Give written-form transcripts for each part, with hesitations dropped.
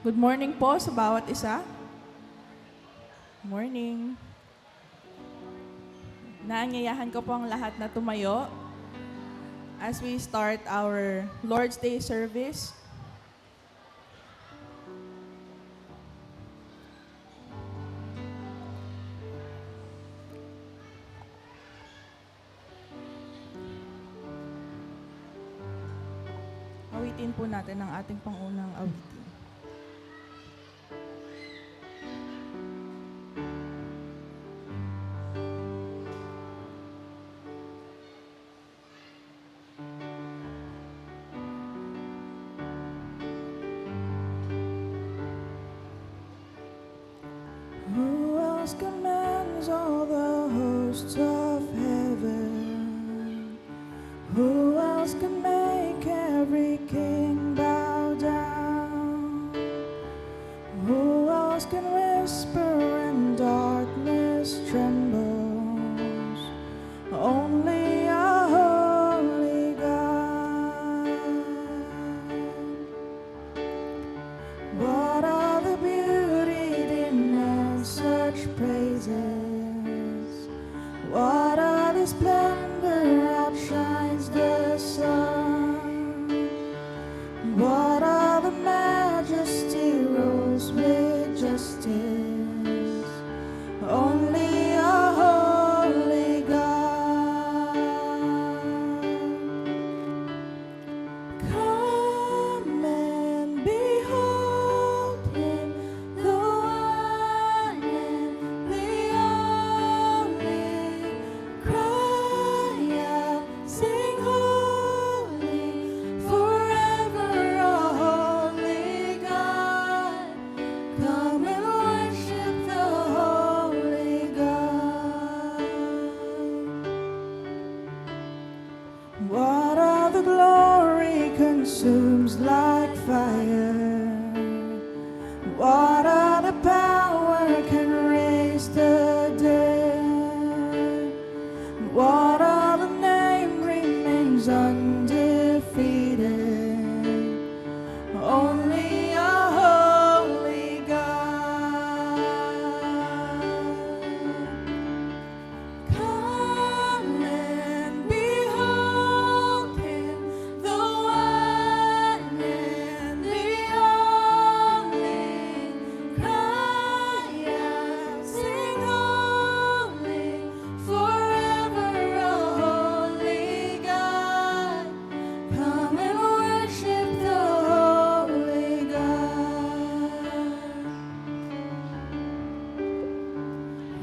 Good morning po sa bawat isa. Morning. Naanyayahan ko po ang lahat na tumayo as we start our Lord's Day service. Awitin po natin ang ating pangunang awitin. Who else commands all the hosts of heaven? Who else can make every king bow down? Who else can whisper and darkness trembles? Only a holy God. What are the beauty demands such praises? What are the splendor outshines the sun? What are the majesty rose with justice? Only a holy God. Come and behold Him, the one and the only. Cry out, sing holy, forever a holy God. Come and worship the holy God. What are the glory consumes like fire? What are the power can raise the dead? What are the name remains undefeated? Only a holy God. Come and behold Him, the one and the only. Cry out, sing holy, forever a holy God. Come and worship the holy God.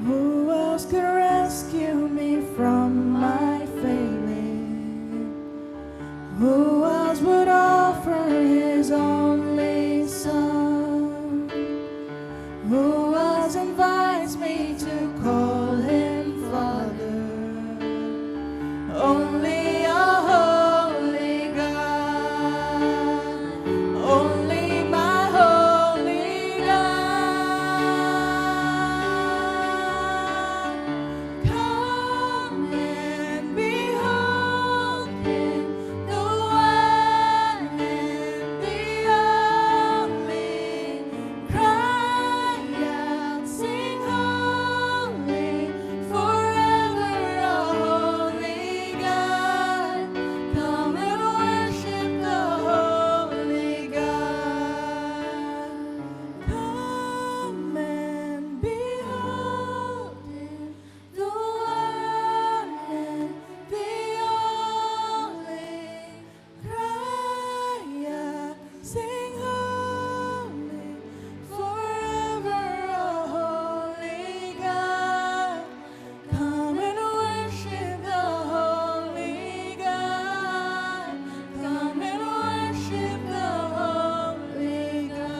Who else could rescue me from my failing? Who else would offer His only Son? Who else invites me to call Him Father? Only a holy God. Only my holy God. Come and behold Him, the one and the only. Cry out, sing holy, forever a holy God. Come and worship the holy God. Come and behold Him, the one and the only. Cry out, sing holy, forever a holy God. Come and worship the holy God. Come and worship the holy God.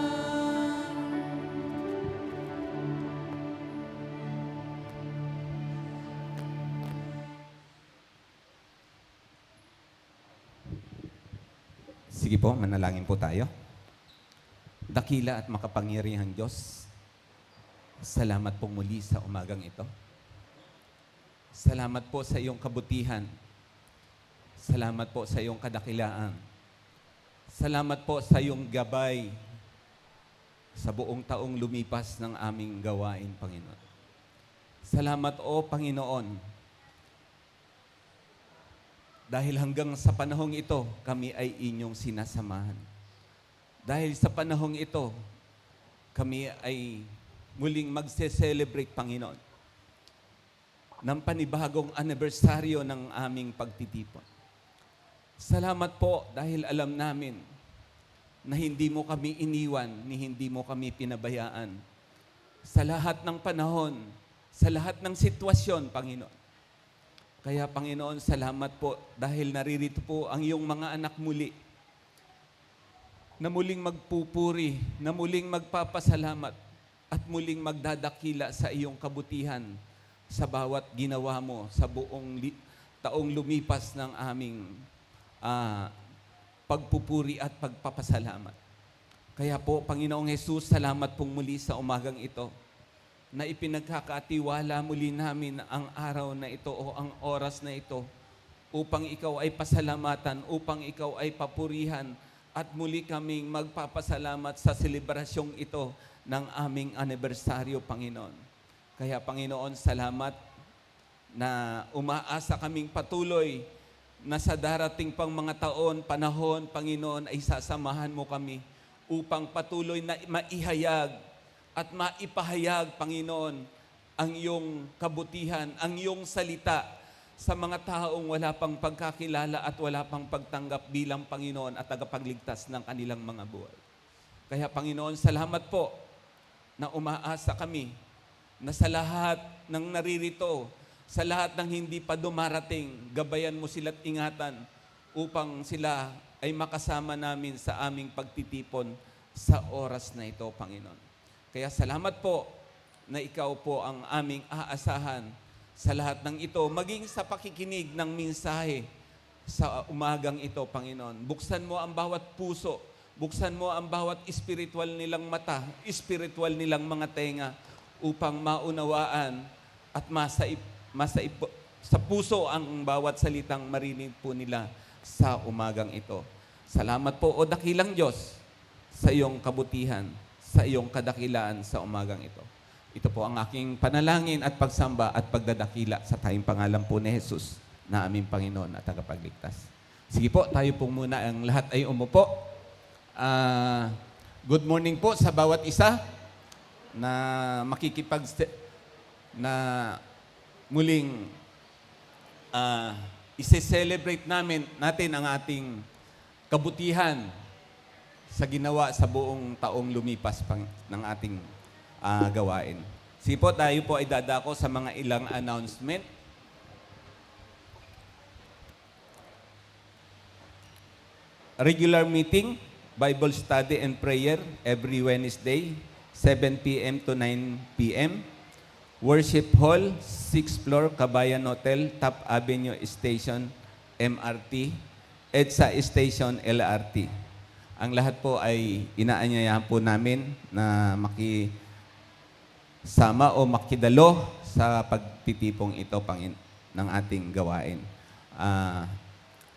Sige po, manalangin po tayo. Dakila at makapangyarihang Diyos, salamat po muli sa umagang ito. Salamat po sa iyong kabutihan. Salamat po sa iyong kadakilaan. Salamat po sa iyong gabay sa buong taong lumipas ng aming gawain, Panginoon. Salamat, O Panginoon, dahil hanggang sa panahong ito, kami ay inyong sinasamahan. Dahil sa panahong ito, kami ay muling magse-celebrate, Panginoon, ng panibagong anibersaryo ng aming pagtitipon. Salamat po dahil alam namin na hindi mo kami iniwan, ni hindi mo kami pinabayaan. Sa lahat ng panahon, sa lahat ng sitwasyon, Panginoon. Kaya, Panginoon, salamat po dahil naririto po ang iyong mga anak muli na muling magpupuri, na muling magpapasalamat at muling magdadakila sa iyong kabutihan sa bawat ginawa mo sa buong taong lumipas ng aming pagpupuri at pagpapasalamat. Kaya po, Panginoong Jesus, salamat pong muli sa umagang ito na ipinagkakatiwala muli namin ang araw na ito o ang oras na ito upang ikaw ay pasalamatan, upang ikaw ay papurihan at muli kaming magpapasalamat sa selebrasyong ito ng aming anibersaryo, Panginoon. Kaya, Panginoon, salamat na umaasa kaming patuloy na sa darating pang mga taon, panahon, Panginoon, ay sasamahan mo kami upang patuloy na maihayag at maipahayag, Panginoon, ang iyong kabutihan, ang iyong salita sa mga taong wala pang pagkakilala at wala pang pagtanggap bilang Panginoon at tagapagligtas ng kanilang mga buhay. Kaya, Panginoon, salamat po na umaasa kami na sa lahat ng naririto, sa lahat ng hindi pa dumarating, gabayan mo sila't ingatan upang sila ay makasama namin sa aming pagtitipon sa oras na ito, Panginoon. Kaya salamat po na ikaw po ang aming aasahan sa lahat ng ito, maging sa pakikinig ng mensahe sa umagang ito, Panginoon. Buksan mo ang bawat puso, buksan mo ang bawat espiritual nilang mata, espiritual nilang mga tenga upang maunawaan at sa puso ang bawat salitang marinig po nila sa umagang ito. Salamat po, O dakilang Diyos, sa iyong kabutihan, sa iyong kadakilaan sa umagang ito. Ito po ang aking panalangin at pagsamba at pagdadakila sa tayong pangalan po ni Jesus na aming Panginoon at tagapagligtas. Sige po, tayo po muna ang lahat ay umupo. Good morning po sa bawat isa na na muling isi-celebrate natin ang ating kabutihan sa ginawa sa buong taong lumipas ng ating gawain. Sige po, tayo po ay dadako sa mga ilang announcement. Regular meeting, Bible study and prayer every Wednesday, 7 p.m. to 9 p.m. Worship Hall, 6th floor, Kabayan Hotel, Top Avenue Station, MRT, EDSA Station, LRT. Ang lahat po ay inaanyayahan po namin na makisama o makidalo sa pagtitipong ito ng ating gawain.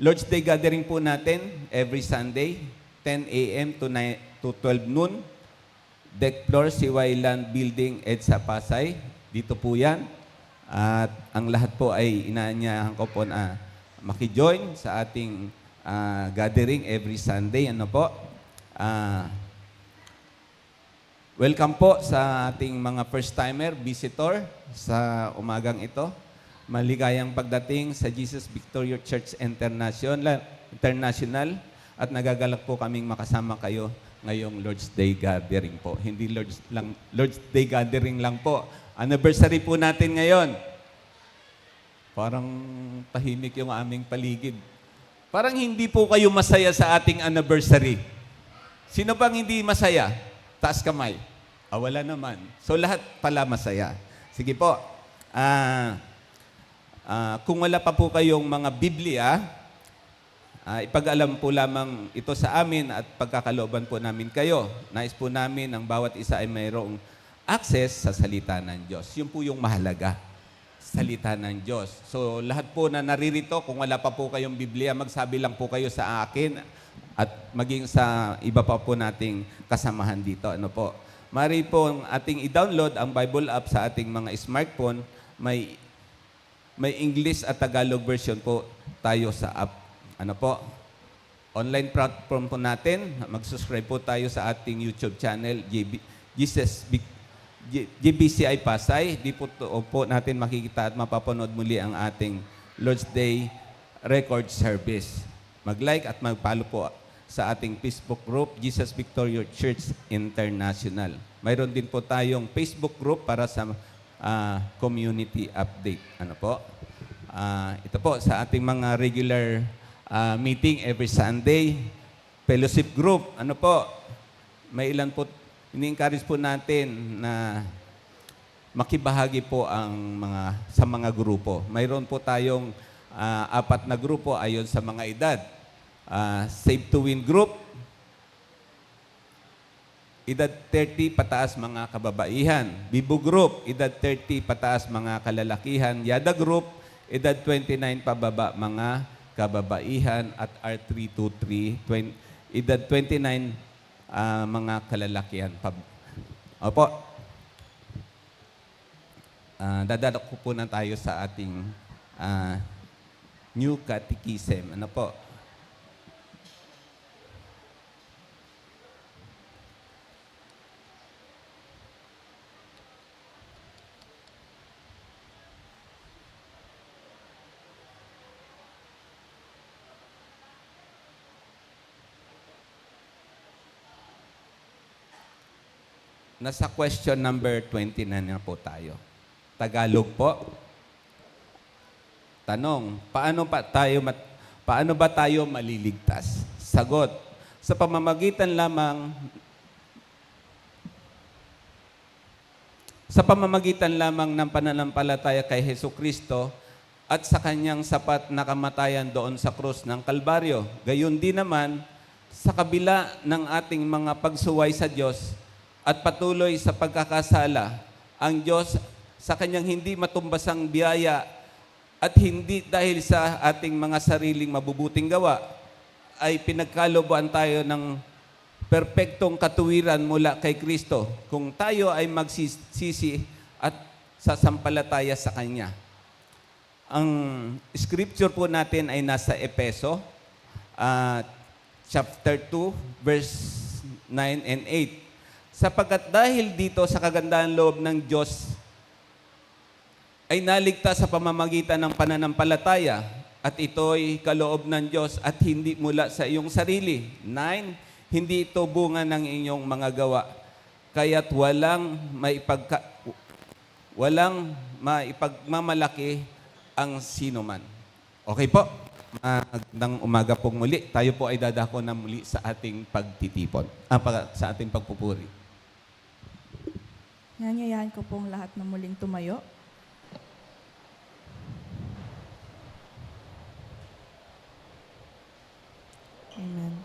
Lord's Day gathering po natin every Sunday, 10 a.m. to 12 noon. Deck floor, CY Land Building, EDSA Pasay. Dito po yan. At ang lahat po ay inaanyayahan ko po na makijoin sa ating gathering every Sunday. Ano po? Welcome po sa ating mga first-timer, visitor sa umagang ito. Maligayang pagdating sa Jesus Victoria Church International at nagagalak po kaming makasama kayo ngayong Lord's Day gathering po. Hindi Lord's Day gathering lang po. Anniversary po natin ngayon. Parang tahimik yung aming paligid. Parang hindi po kayo masaya sa ating anniversary. Sino bang hindi masaya? Taas kamay. Wala naman. So lahat pala masaya. Sige po. Kung wala pa po kayong mga Biblia, ipag-alam po lamang ito sa amin at pagkakalooban po namin kayo. Nais po namin ang bawat isa ay mayroong access sa salita ng Diyos. Yun po yung mahalaga. Salita ng Diyos. So lahat po na naririto, kung wala pa po kayong Biblia, magsabi lang po kayo sa akin at maging sa iba pa po nating kasamahan dito. Ano po? Mari po ating i-download ang Bible app sa ating mga smartphone. May English at Tagalog version po tayo sa app. Ano po? Online platform po natin. Mag-subscribe po tayo sa ating YouTube channel, GBCI Pasay. Di po natin makikita at mapapanood muli ang ating Lord's Day record service. Mag-like at mag-follow po sa ating Facebook group, Jesus Victoria Church International. Mayroon din po tayong Facebook group para sa community update. Ano po? Ito po sa ating mga regular meeting every Sunday. Fellowship group. Ano po? May ilan po, ini-encourage po natin na makibahagi po sa mga grupo. Mayroon po tayong 4 na grupo ayon sa mga edad. Save to Win group, edad 30 pataas mga kababaihan. Bibo group, edad 30 pataas mga kalalakihan. Yada group, edad 29 pababa mga kababaihan. At R323, edad 29 mga kalalakihan. Opo. Dadalok po na tayo sa ating new catechism. Ano po? Nasa question number 29 na po tayo. Tagalog po. Tanong, paano ba tayo maliligtas? Sagot, sa pamamagitan lamang ng pananampalataya kay Hesukristo at sa kanyang sapat na kamatayan doon sa krus ng Kalbaryo. Gayon din naman, sa kabila ng ating mga pagsuway sa Diyos at patuloy sa pagkakasala, ang Diyos sa kanyang hindi matumbasang biyaya at hindi dahil sa ating mga sariling mabubuting gawa, ay pinagkalooban tayo ng perpektong katuwiran mula kay Kristo kung tayo ay magsisisi at sasampalataya sa Kanya. Ang scripture po natin ay nasa Efeso, chapter 2, verse 9 and 8. Sapagkat dahil dito sa kagandahan loob ng Diyos ay naligtas sa pamamagitan ng pananampalataya at ito'y kaloob ng Diyos at hindi mula sa iyong sarili. 9, hindi ito bunga ng inyong mga gawa, kaya't walang maipagmamalaki ang sinuman. Okay po? Magandang umaga pong muli. Tayo po ay dadako na muli sa ating pagtitipon, sa ating pagpupuri. Yanyayahan ko pong lahat na muling tumayo. Amen.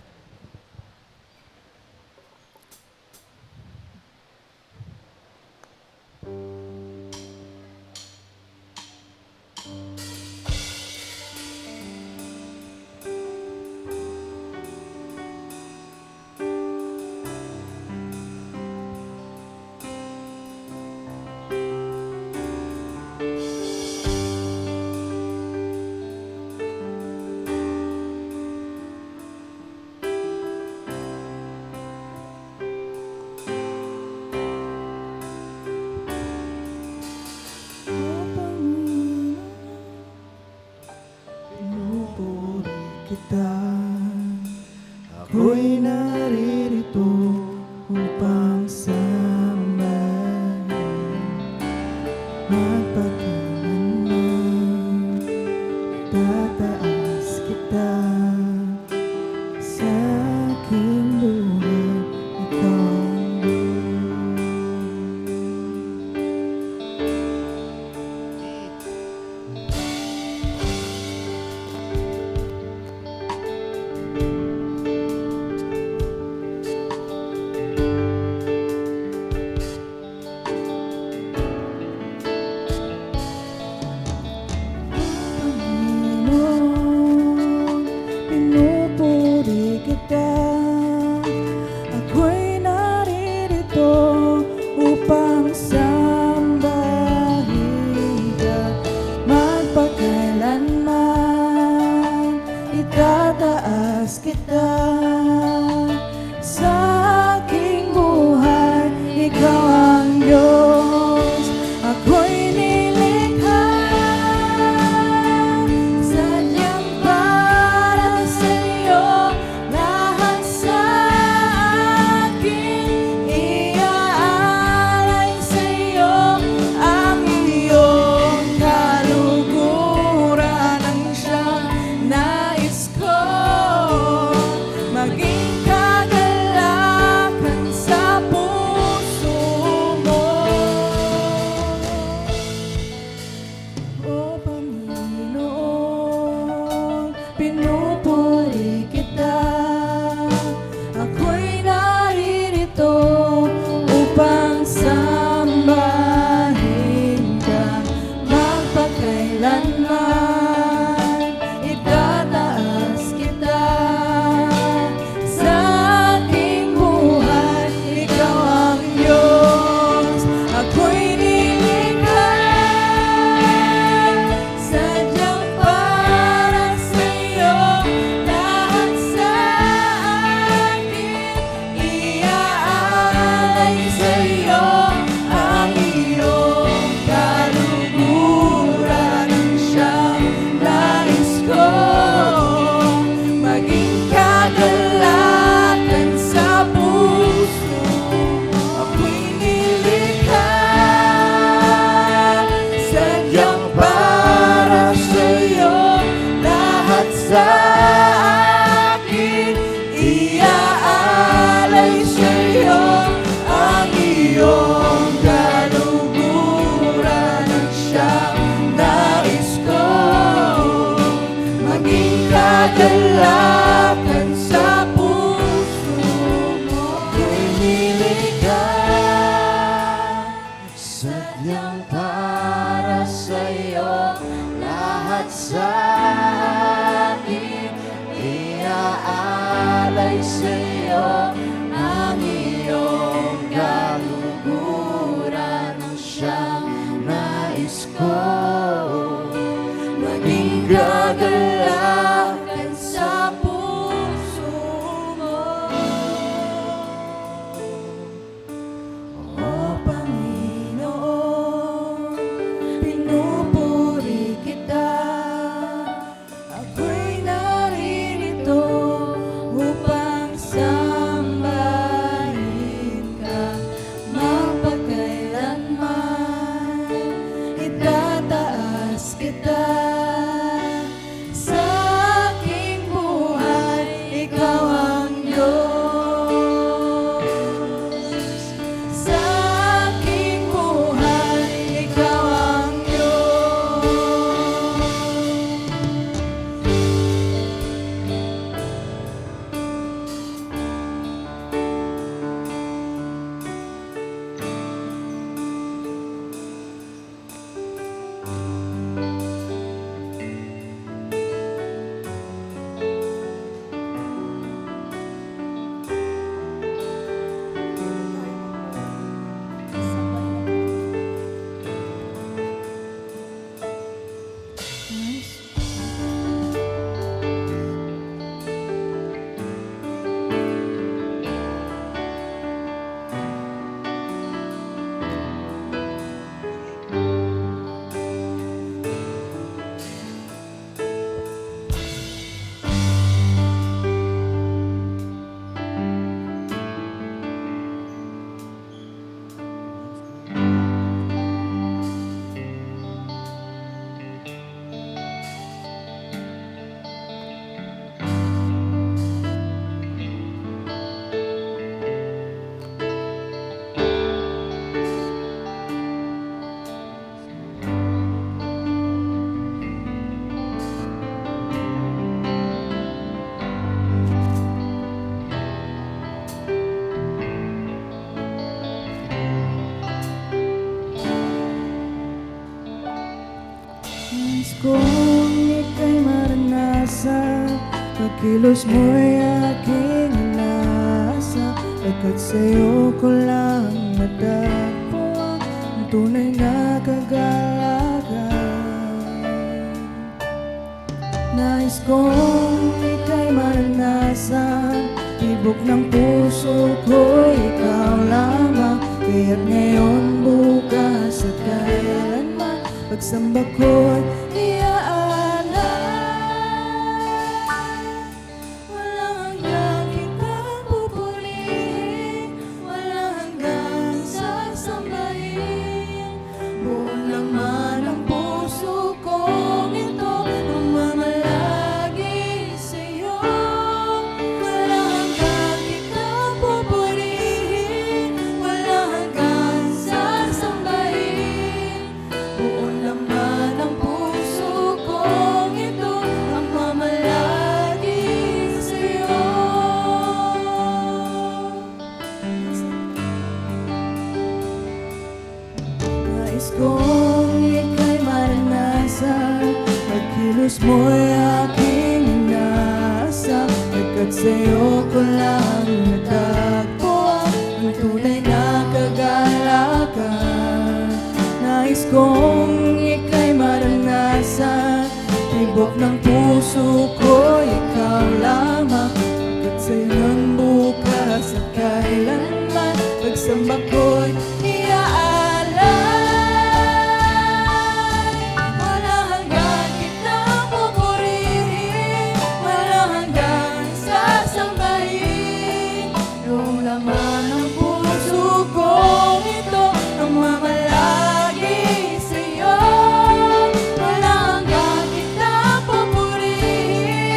kita. Ako'y naririto upang samahan, magpatuloy, tataas kita sa aking buhay. Ikaw ang itataas kita sa aking buhay. Ikaw ang Diyos, ako'y nilikha sadyang para sa'yo. Lahat sa akin iaalay sa'yo. Ang iyong kaluguran ang siyang nais ko. Maging kagalakan sa puso mo. O Panginoon, pinupuri kita. Ako'y naririto upang sambahin ka magpakailanman. Itataas kita sa aking buhay. Ikaw ang Diyos, ako'y nilikha sadyang para sa'yo. Lahat sa akin iaalay sa'yo. Ang iyong kaluguran ang siyang nais ko. Maging kagalakan sa puso. Ako'y nilikha sadyang para sa'yo. Lahat sa akin iaalay sa'yo. Ang iyong kaluguran ang siyang nais ko. Maging kagalakan sa puso mo. Ako'y nilikha sadyang para sa'yo. Lahat sa akin iaalay sa'yo. Ang iyong kaluguran ang siyang nais ko. Maging kagalakan sa puso mo. O Panginoon, pinupuri kita. Ako'y naririto upang sambahin ka magpakailanman. Itataas kita sa aking buhay. Ikaw ang Diyos sa aking buhay. Ikaw ang Diyos. Nais kong ika'y maranasan, pagkilos mo'y aking inasa. Pagkat sa'yo ko lang natagpo ang tunay na kagalakan. Nais Nais kong ika'y maranasan, tibok ng puso ko, ikaw lamang. Kaya't ngayon, bukas at kailanman, pagsamba ko'y iaalay. Walang hanggang kitang pupurihin, walang hanggang sasambahin. Buong laman ng puso kong ito ang mamalagi sa'yo. Walang hanggang kitang pupurihin, walang hanggang sasambahin. Buong laman ng puso kong ito ang mamalagi sa'yo. Nais kong ika'y maranasan, pagkilos mo'y aking inaasa. Pagkat sa'yo ko lang natagpo ang tunay na kagalakan. Nais kong ika'y maranasan, tibok ng puso ko, ikaw lamang. Pagkat sa'yo ng bukas at kailanman, pagsamba ko'y iaalay. Walang hanggang kitang pupurihin, walang hanggang sasambahin. Yung laman ng puso kong ito ang mamalagi sa'yo. Walang hanggang kitang pupurihin,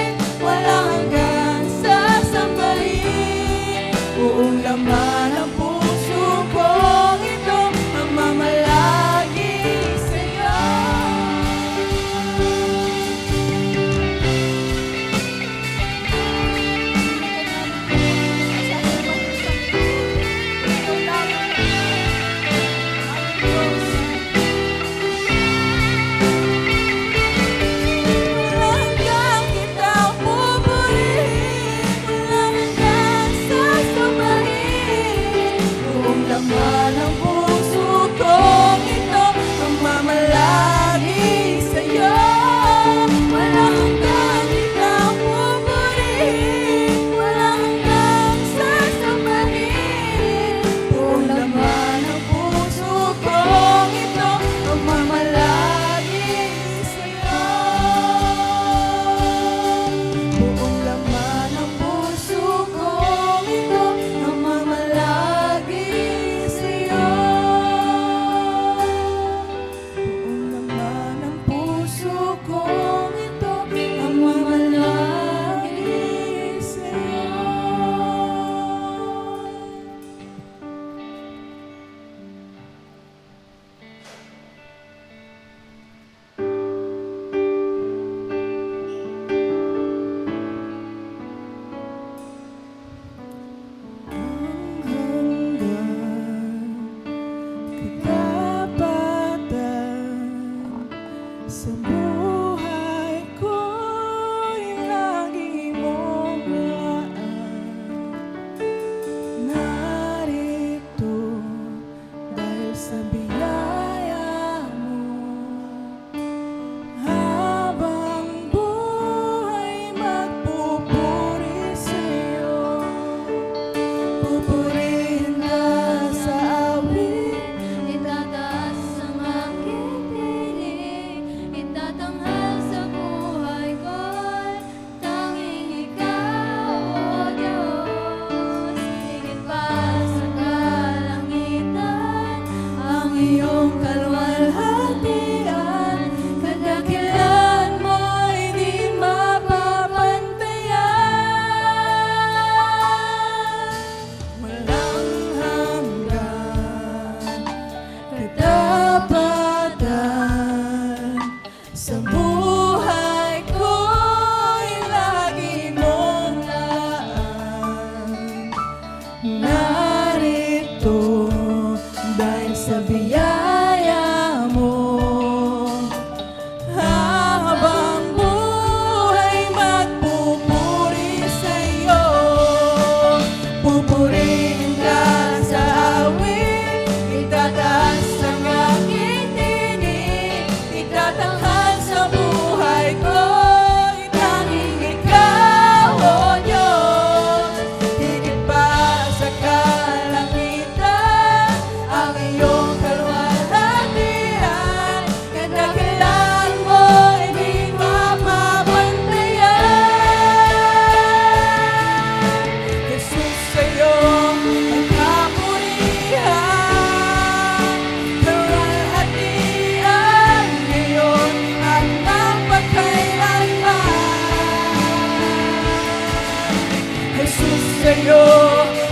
sa'yo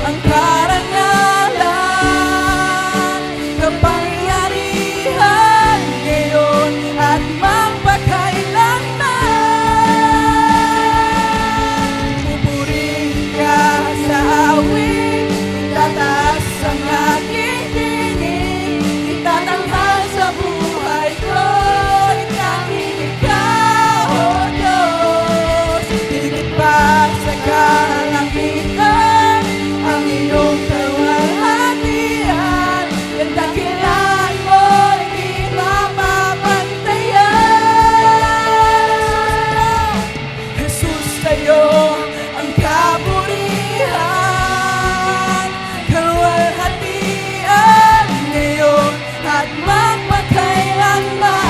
ang karangalan, kapangyarihan ngayon at magpakailanman. Pupurihin ka sa awit, itataas ang aking tinig, itatanghal sa buhay ko, itanging ikaw, O Diyos. Higit pa sa kalangitan, ang iyong kaluwalhatian, ang dakilan mo, hindi mapapantayan. Jesus, sa'yo ang kaburihan, kaluwalhatian ngayon at magpakailanman.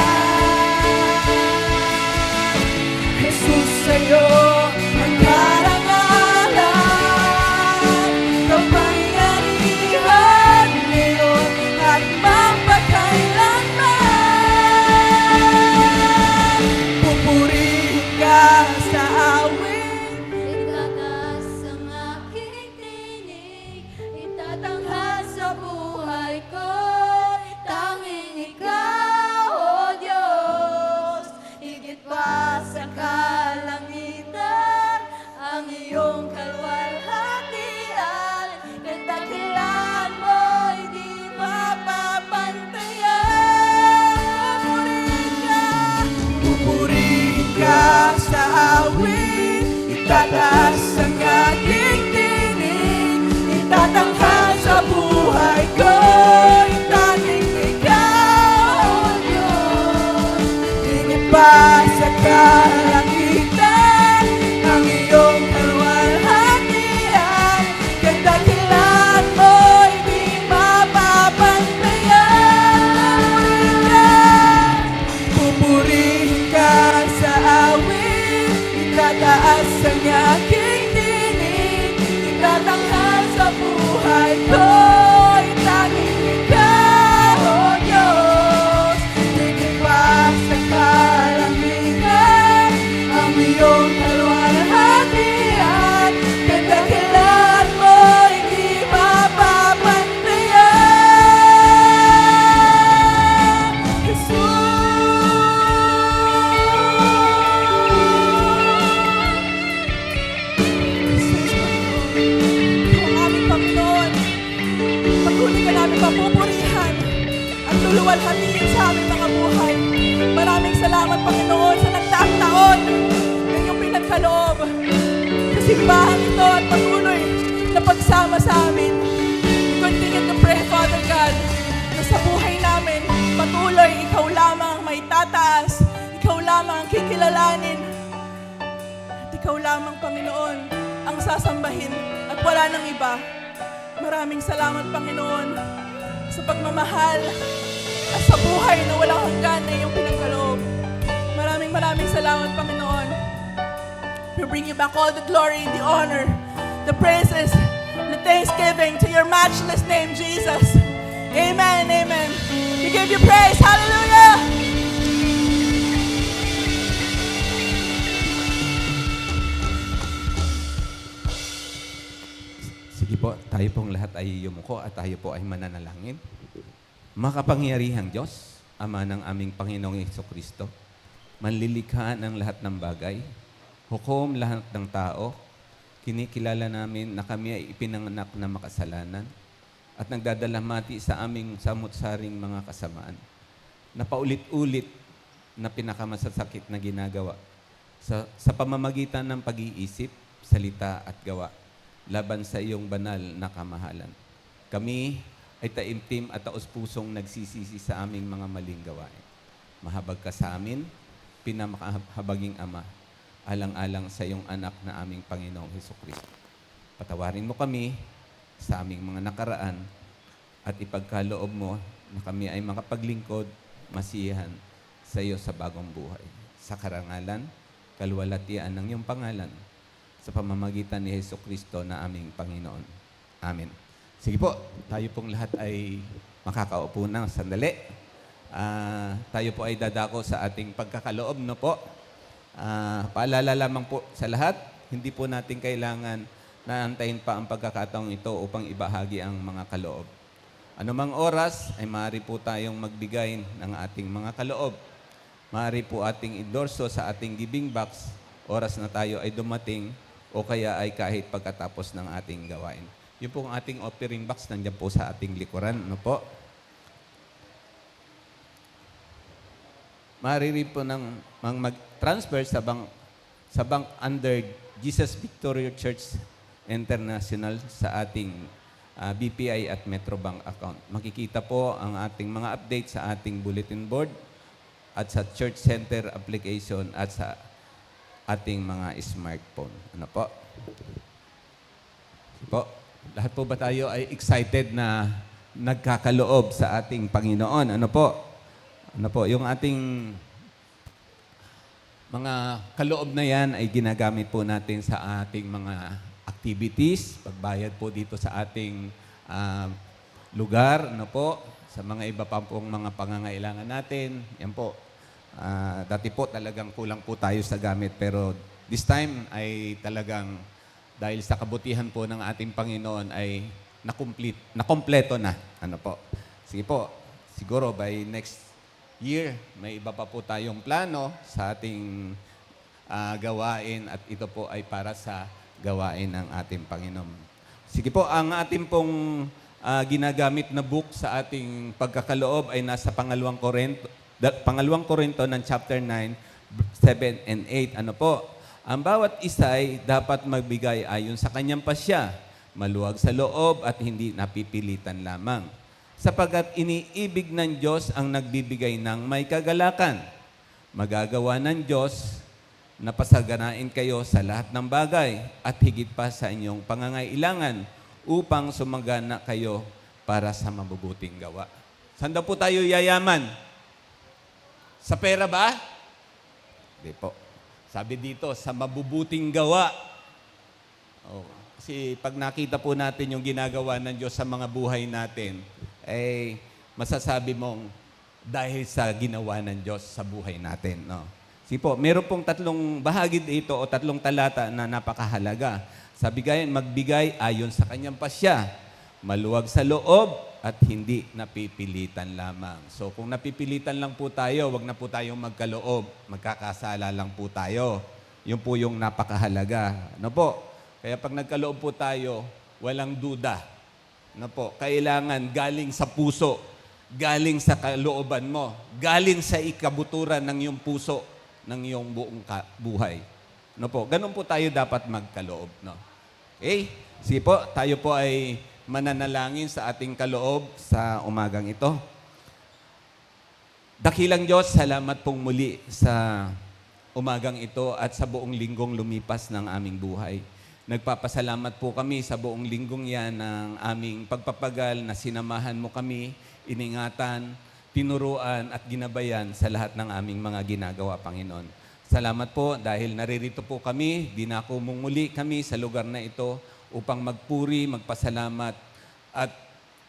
Jesus, sa'yo ang karangalan, kapangyarihan ngayon at magpakailanman. Pupurihin ka sa awit, itataas ang aking tinig, itatanghal sa buhay ko, tanging ikaw, O Diyos. Higit pa sa kalangitan, ang iyong kaluwalhatian, ang dakilan mo, hindi mapapantayan. Pupurihin ka sa awit, itataas ang aking tinig, itatanghal sa buhay ko, tanging ikaw, O Diyos. Higit pa sa kalangitan, ang iyong kaluwalhatian, ang dakilan mo, hindi mapapantayan. Pupurihin ka sa awit, itataas ang aking tinig, itatanghal sa buhay ko, itanging ikaw, O Diyos. Higit pa sa kalangitan, ang iyong kaluwalhatian, ang dakilan mo, hindi mapapantayan. Ikaw ang aming Panginoon. Patuloy ka namin papupurihan at luluwalhatiin sa aming mga buhay. Maraming salamat, Panginoon, sa nagdaang taon na iyong pinagkaloob sa simbahan ito at patuloy na pagsama sa amin. We continue to pray, Father God, na sa buhay namin, patuloy ikaw lamang ang may tataas, ikaw lamang ang kikilalanin, at ikaw lamang, Panginoon, ang sasambahin at wala nang iba. Maraming salamat, Panginoon, sa pagmamahal at sa buhay na walang hanggan na iyong pinagkaloob. Maraming salamat, Panginoon. We bring you back all the glory, the honor, the praises, the thanksgiving to your matchless name, Jesus. Amen, amen. We give you praise. Hallelujah! Sige po, tayo pong lahat ay yumuko at tayo po ay mananalangin. Makapangyarihang Diyos, Ama ng aming Panginoong Hesukristo, manlilikha ng lahat ng bagay, hukom lahat ng tao, kinikilala namin na kami ay ipinanganak na makasalanan at nagdadalamati sa aming samut-saring mga kasamaan na paulit-ulit na pinakamasasakit na ginagawa sa pamamagitan ng pag-iisip, salita at gawa laban sa iyong banal na kamahalan. Kami ay taimtim at taos-pusong nagsisisi sa aming mga maling gawain. Mahabag ka sa amin, pinamakahabaging Ama, alang-alang sa iyong anak na aming Panginoong Hesukristo. Patawarin mo kami sa aming mga nakaraan at ipagkaloob mo na kami ay makapaglingkod, masiyahan sa iyo sa bagong buhay. Sa karangalan, kaluwalhatian ng iyong pangalan, sa pamamagitan ni Hesukristo na aming Panginoon. Amen. Sige po, tayo pong lahat ay makakaupo ng sandali. Tayo po ay dadako sa ating pagkakaloob, no po? Paalala lamang po sa lahat, hindi po natin kailangan na naantayin pa ang pagkakataong ito upang ibahagi ang mga kaloob. Anumang oras ay maaari po tayong magbigay ng ating mga kaloob. Maaari po ating endorso sa ating giving box, oras na tayo ay dumating o kaya ay kahit pagkatapos ng ating gawain. Yun po ang ating offering box, nandiyan po sa ating likuran. Ano po? Maaari rin po ng mag-transfer sa bank under Jesus Victoria Church International sa ating BPI at Metrobank account. Makikita po ang ating mga update sa ating bulletin board at sa Church Center application at sa ating mga smartphone. Ano po? Po, lahat po ba tayo ay excited na nagkakaloob sa ating Panginoon? Ano po? Ano po? Yung ating mga kaloob na yan ay ginagamit po natin sa ating mga activities, pagbayad po dito sa ating lugar, ano po, sa mga iba pa pong mga pangangailangan natin. Yan po. Dati po talagang kulang po tayo sa gamit, pero this time ay talagang dahil sa kabutihan po ng ating Panginoon ay nakompleto na. Ano po? Sige po, siguro by next year, may iba pa po tayong plano sa ating gawain at ito po ay para sa gawain ng ating Panginoon. Sige po, ang ating pong ginagamit na book sa ating pagkakaloob ay nasa Pangalawang Korinto ng chapter 9, 7 and 8. Ano po? Ang bawat isa ay dapat magbigay ayon sa kanyang pasya, maluwag sa loob at hindi napipilitan lamang. Sapagkat iniibig ng Diyos ang nagbibigay ng may kagalakan. Magagawa ng Diyos na pasaganain kayo sa lahat ng bagay at higit pa sa inyong pangangailangan upang sumagana kayo para sa mabubuting gawa. Saan daw po tayo yayaman? Sa pera ba? Hindi po. Sabi dito, sa mabubuting gawa. Oh, kasi pag nakita po natin yung ginagawa ng Diyos sa mga buhay natin, ay masasabi mong dahil sa ginawa ng Diyos sa buhay natin. No? Sige po, meron pong tatlong bahagi dito o tatlong talata na napakahalaga. Sabi gayon, magbigay ayon sa kanyang pasya, maluwag sa loob at hindi napipilitan lamang. So kung napipilitan lang po tayo, wag na po tayong magkaloob, magkakasala lang po tayo. Yun po yung napakahalaga. Ano po? Kaya pag nagkaloob po tayo, walang duda. Ano po? Kailangan galing sa puso, galing sa kalooban mo, galing sa ikabuturan ng iyong puso, ng iyong buong buhay. Ano po? Ganun po tayo dapat magkaloob. No? Okay? Sige po, tayo po ay mananalangin sa ating kaloob sa umagang ito. Dakilang Diyos, salamat pong muli sa umagang ito at sa buong linggong lumipas ng aming buhay. Nagpapasalamat po kami sa buong linggong yan ng aming pagpapagal na sinamahan mo kami, iningatan, tinuruan at ginabayan sa lahat ng aming mga ginagawa, Panginoon. Salamat po dahil naririto po kami, dinako mong muli kami sa lugar na ito upang magpuri, magpasalamat at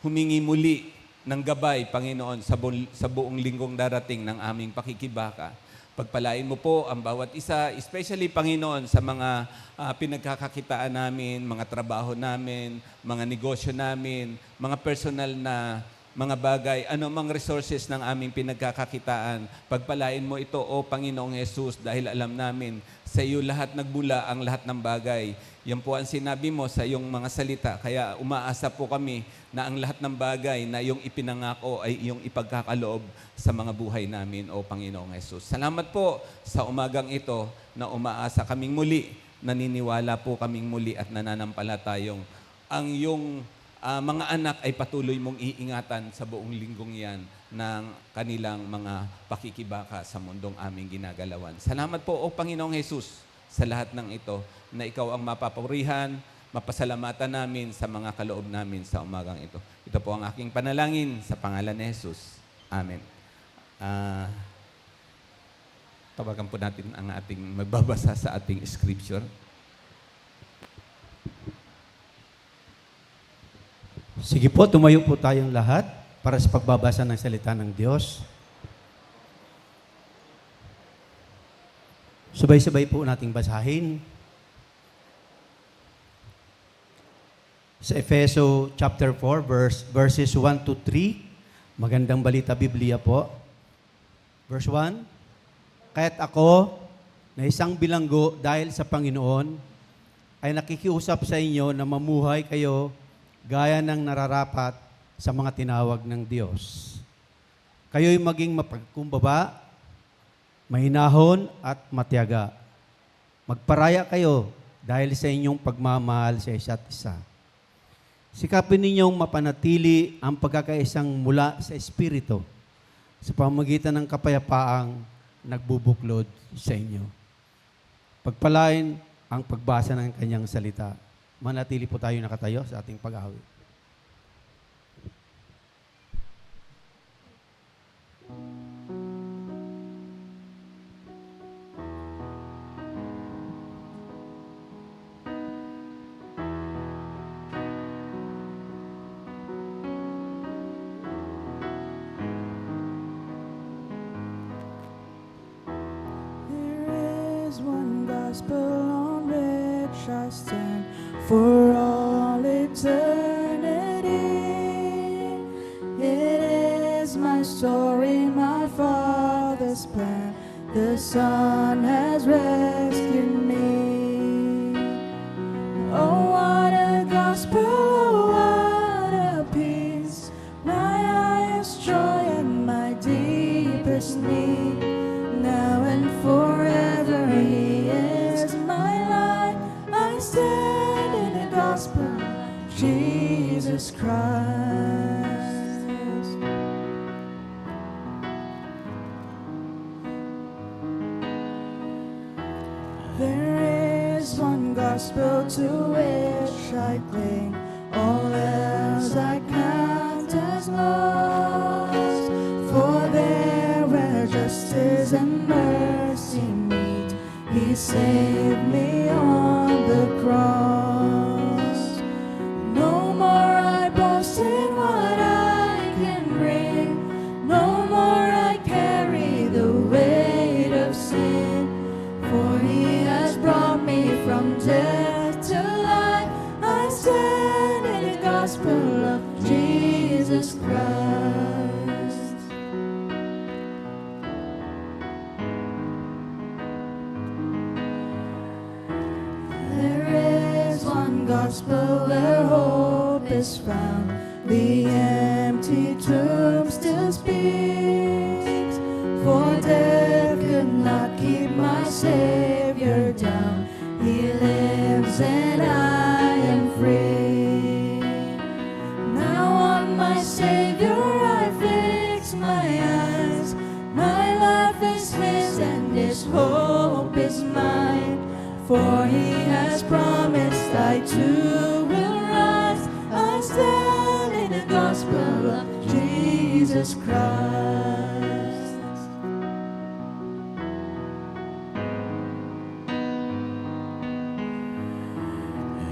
humingi muli ng gabay, Panginoon, sa buong linggong darating ng aming pakikibaka. Pagpalain mo po ang bawat isa, especially, Panginoon, sa mga pinagkakakitaan namin, mga trabaho namin, mga negosyo namin, mga personal na mga bagay, anumang resources ng aming pinagkakakitaan. Pagpalain mo ito, O Panginoong Jesus, dahil alam namin, sa iyo lahat nagbula ang lahat ng bagay. Yan po ang sinabi mo sa iyong mga salita. Kaya umaasa po kami na ang lahat ng bagay na iyong ipinangako ay iyong ipagkakaloob sa mga buhay namin, O Panginoong Jesus. Salamat po sa umagang ito na umaasa kaming muli, naniniwala po kaming muli at nananampalatayong ang iyong mga anak ay patuloy mong iingatan sa buong linggong yan ng kanilang mga pakikibaka sa mundong aming ginagalawan. Salamat po, O Panginoong Jesus, sa lahat ng ito na ikaw ang mapapurihan, mapasalamatan namin sa mga kaloob namin sa umagang ito. Ito po ang aking panalangin sa pangalan ni Jesus. Amen. Tawagan po natin ang ating magbabasa sa ating scripture. Sige po, tumayo po tayong lahat para sa pagbabasa ng salita ng Diyos. Sabay-sabay po nating basahin. Sa Efeso chapter 4, verses 1 to 3. Magandang balita Biblia po. Verse 1, kaya't ako, na isang bilanggo dahil sa Panginoon, ay nakikiusap sa inyo na mamuhay kayo gaya ng nararapat sa mga tinawag ng Diyos. Kayo'y maging mapagkumbaba, mahinahon at matiyaga. Magparaya kayo dahil sa inyong pagmamahal sa isa't isa. Sikapin ninyong mapanatili ang pagkakaisang mula sa Espiritu sa pamamagitan ng kapayapaang nagbubuklod sa inyo. Pagpalain ang pagbasa ng kanyang salita. Manatili po tayo nakatayo sa ating pag-awit. There is one gospel on which I stand for all eternity. It is my story, my Father's plan. The Son has rescued me. Oh, what a gospel, oh, what a peace. My highest joy and my deepest need. Now and forever He is my light. I stand in the gospel of Jesus Christ. There is one gospel to which I cling. All else I count as lost. For there where justice and mercy meet, He saved me on the cross. No more I boast in what I can bring. No more I carry the weight of sin. For He has brought me from death to life. I stand in the gospel of Jesus Christ. There is one gospel where hope is found. The empty tomb still speaks. For death could not keep my Savior down. He lives and I am free. Now on my Savior I fix my eyes. My life is His and His hope is mine. For He has promised I too will rise. I stand in the gospel of Jesus Christ.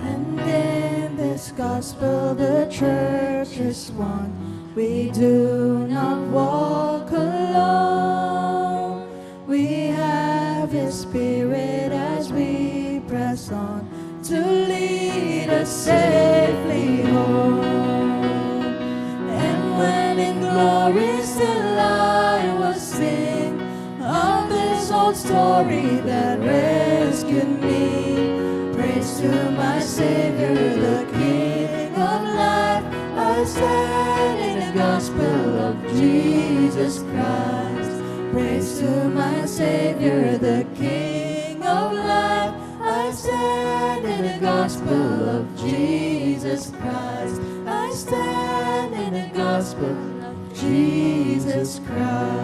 And in this gospel the church is one. We do not walk alone. We have His Spirit as we press on to lead us safely home. And when in glory still I will sing of this old story that rescued me. Praise to my Savior, the King of life. I stand in the gospel of Jesus Christ. Praise to my Savior, the King of life. I stand in the gospel of Jesus Christ. I stand in the gospel of Jesus Christ.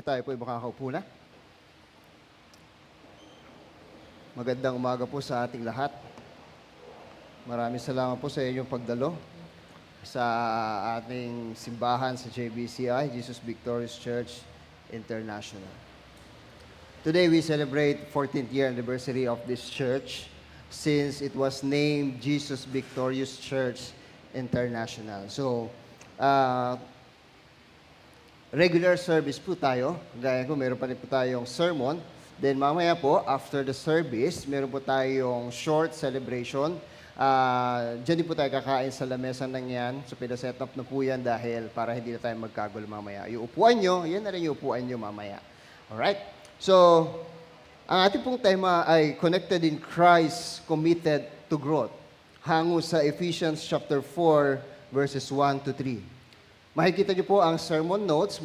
Tayo po ay makakaupo na. Magandang umaga po sa ating lahat. Maraming salamat po sa inyong pagdalo sa ating simbahan sa JBCI, Jesus Victorious Church International. Today we celebrate 14th year anniversary of this church since it was named Jesus Victorious Church International. So, regular service po tayo. Gaya ko, meron pa rin po tayong sermon. Then mamaya po, after the service, meron po tayong short celebration. Diyan din po tayo kakain sa lamesa ng yan. So, pinaset up na po yan dahil para hindi na tayo magkagulo mamaya. Yung upuan nyo, yan na rin yung upuan nyo mamaya. Alright? So, ang ating pong tema ay Connected in Christ, Committed to Growth. Hango sa Ephesians chapter 4, verses 1 to 3. Makikita niyo po ang sermon notes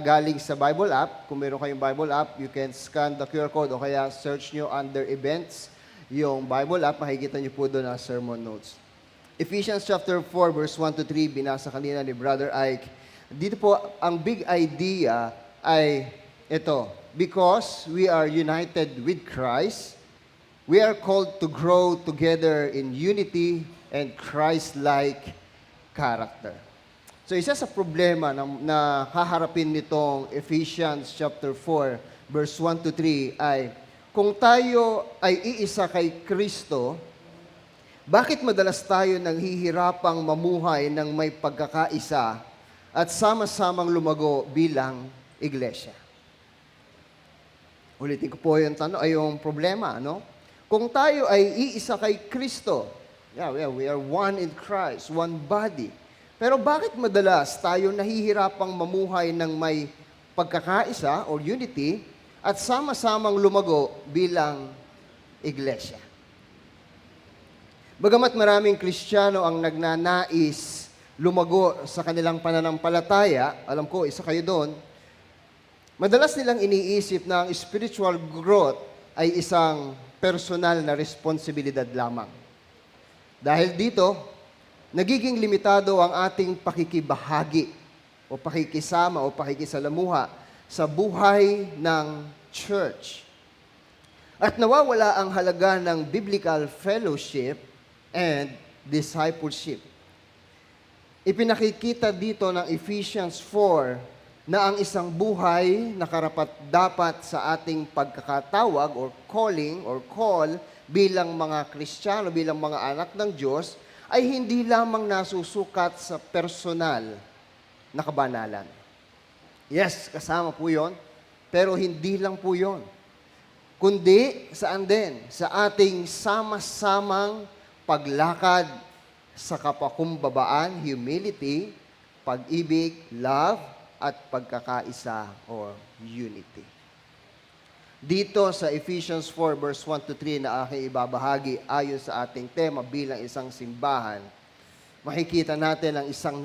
galing sa Bible app. Kung meron kayong Bible app, you can scan the QR code o kaya search nyo under events yung Bible app. Makikita niyo po doon ang sermon notes. Ephesians chapter 4, verse 1 to 3, binasa kanina ni Brother Ike. Dito po, ang big idea ay ito. Because we are united with Christ, we are called to grow together in unity and Christ-like character. So isa sa problema na haharapin nitong Ephesians chapter 4, verse 1 to 3 ay kung tayo ay iisa kay Kristo, bakit madalas tayo nanghihirapang mamuhay ng may pagkakaisa at sama-samang lumago bilang iglesia? Ulitin ko po yung tanong, ay yung problema, no? Kung tayo ay iisa kay Kristo, we are one in Christ, one body. Pero bakit madalas tayo nahihirapang mamuhay ng may pagkakaisa or unity at sama-samang lumago bilang iglesia? Bagamat maraming Kristiyano ang nagnanais lumago sa kanilang pananampalataya, alam ko, isa kayo doon, madalas nilang iniisip na ang spiritual growth ay isang personal na responsibilidad lamang. Dahil dito, nagiging limitado ang ating pakikibahagi o pakikisama o pakikisalamuha sa buhay ng church. At nawawala ang halaga ng biblical fellowship and discipleship. Ipinakikita dito ng Ephesians 4 na ang isang buhay na karapat-dapat sa ating pagkakatawag or calling or call bilang mga Kristiyano, bilang mga anak ng Diyos, ay hindi lamang nasusukat sa personal na kabanalan. Yes, kasama po yon, pero hindi lang po yon. Kundi, saan din? Sa ating sama-samang paglakad sa kapakumbabaan, humility, pag-ibig, love, at pagkakaisa or unity. Dito sa Ephesians 4 verse 1 to 3 na aking ibabahagi ayon sa ating tema bilang isang simbahan, makikita natin ang isang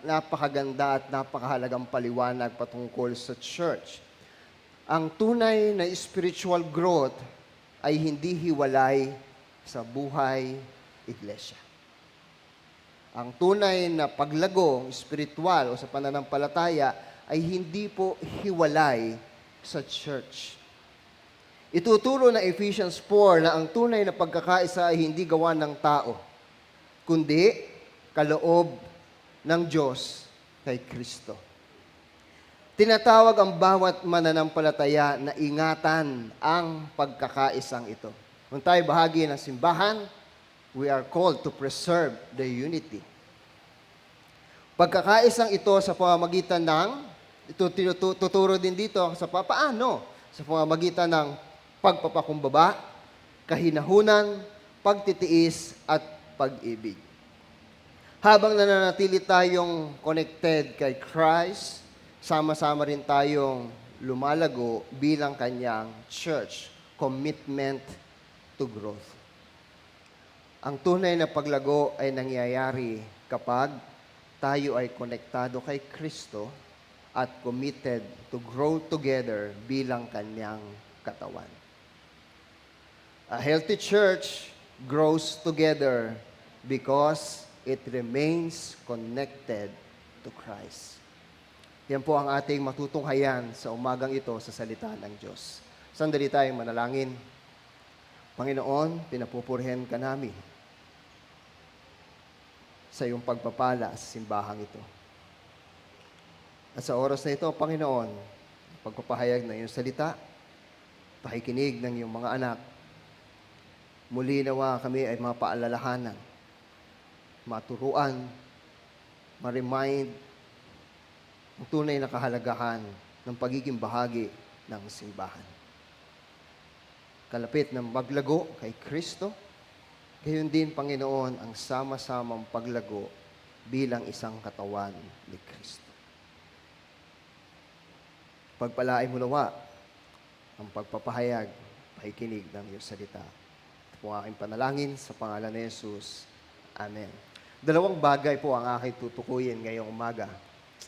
napakaganda at napakahalagang paliwanag patungkol sa church. Ang tunay na spiritual growth ay hindi hiwalay sa buhay iglesia. Ang tunay na paglago spiritual o sa pananampalataya ay hindi po hiwalay sa church. Ituturo ng Ephesians 4 na ang tunay na pagkakaisa ay hindi gawa ng tao, kundi kaloob ng Diyos kay Kristo. Tinatawag ang bawat mananampalataya na ingatan ang pagkakaisang ito. Kung tayo bahagi ng simbahan, we are called to preserve the unity. Pagkakaisang ito sa pamamagitan ng, tuturo din dito sa paano, sa pamamagitan ng pagpapakumbaba, kahinahunan, pagtitiis, at pag-ibig. Habang nananatili tayong connected kay Christ, sama-sama rin tayong lumalago bilang kanyang church, commitment to growth. Ang tunay na paglago ay nangyayari kapag tayo ay konektado kay Kristo at committed to grow together bilang kanyang katawan. A healthy church grows together because it remains connected to Christ. Yan po ang ating matutunghayan sa umagang ito sa salita ng Diyos. Sandali tayong manalangin. Panginoon, pinapupurihan ka namin sa iyong pagpapala sa simbahang ito. At sa oras na ito, Panginoon, pagpapahayag ng iyong salita, pakikinig ng iyong mga anak, muli nawa kami ay mapaalalahanan, maturuan, ma-remind, ang tunay na kahalagahan ng pagiging bahagi ng simbahan. Kalapit na maglago kay Kristo, gayon din, Panginoon, ang sama-samang paglago bilang isang katawan ni Kristo. Pagpalain mo nawa ang pagpapahayag, pakikinig ng iyong salita. Ito po ang aking panalangin sa pangalan ni Jesus. Amen. Dalawang bagay po ang aking tutukuyin ngayong umaga.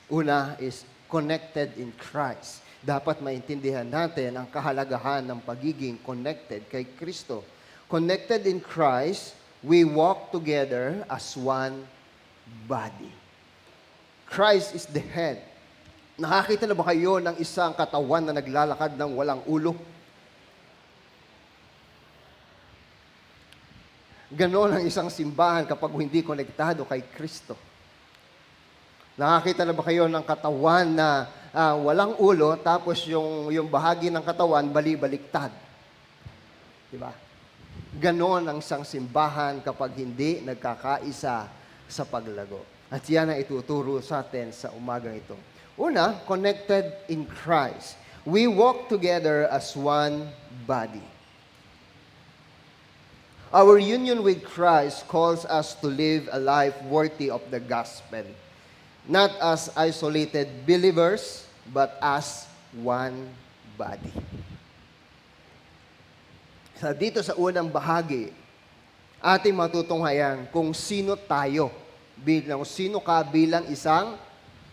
Una is connected in Christ. Dapat maintindihan natin ang kahalagahan ng pagiging connected kay Kristo. Connected in Christ, we walk together as one body. Christ is the head. Nakakita na ba kayo ng isang katawan na naglalakad ng walang ulo? Ganon ang isang simbahan kapag hindi konektado kay Kristo. Nakakita na ba kayo ng katawan na walang ulo, tapos yung bahagi ng katawan bali-baliktad? Diba? Ganon ang isang simbahan kapag hindi nagkakaisa sa paglago. At yan ang ituturo sa atin sa umagang ito. Una, connected in Christ. We walk together as one body. Our union with Christ calls us to live a life worthy of the gospel. Not as isolated believers, but as one body. Dito sa unang bahagi, ating matutunghayan kung sino tayo, sino ka bilang isang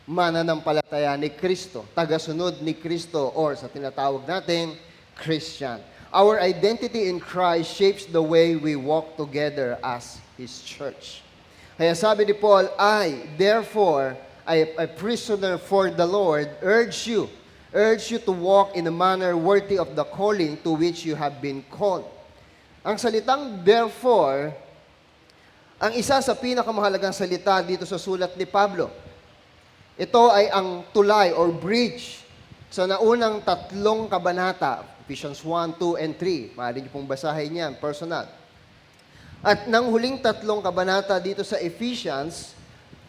mananampalataya ni Kristo, tagasunod ni Kristo, or sa tinatawag natin, Christian. Our identity in Christ shapes the way we walk together as His church. Kaya sabi ni Paul, I, therefore, a prisoner for the Lord, urge you to walk in a manner worthy of the calling to which you have been called. Ang salitang therefore, ang isa sa pinakamahalagang salita dito sa sulat ni Pablo. Ito ay ang tulay or bridge sa naunang 3 kabanata, Ephesians 1, 2, and 3. Maaari niyo pong basahin yan, personal. At nang huling 3 kabanata dito sa Ephesians,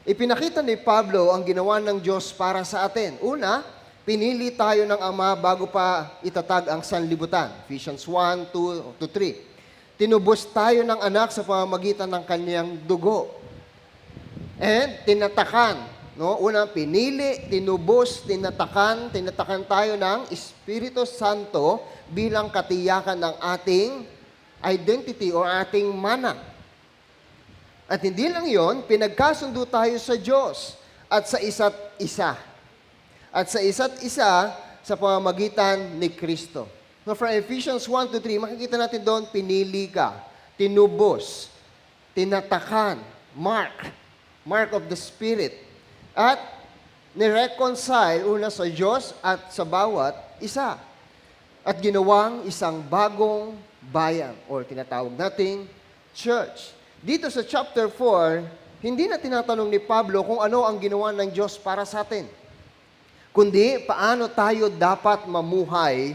ipinakita ni Pablo ang ginawa ng Diyos para sa atin. Una, pinili tayo ng Ama bago pa itatag ang sanlibutan. Ephesians 1, 2, to 3. Tinubos tayo ng anak sa pamamagitan ng kanyang dugo. And tinatakan. No? Una, pinili, tinubos, tinatakan tayo ng Espiritu Santo bilang katiyakan ng ating identity o ating mana. At hindi lang yon, pinagkasundo tayo sa Diyos at sa isa't isa. At sa isa't isa sa pamamagitan ni Kristo. No, from Ephesians 1 to 3, makikita natin doon, pinili ka, tinubos, tinatakan, mark of the Spirit. At nireconcile una sa Diyos at sa bawat isa. At ginawang isang bagong bayan or tinatawag nating church. Dito sa chapter 4, hindi na tinatanong ni Pablo kung ano ang ginawa ng Diyos para sa atin. Kundi paano tayo dapat mamuhay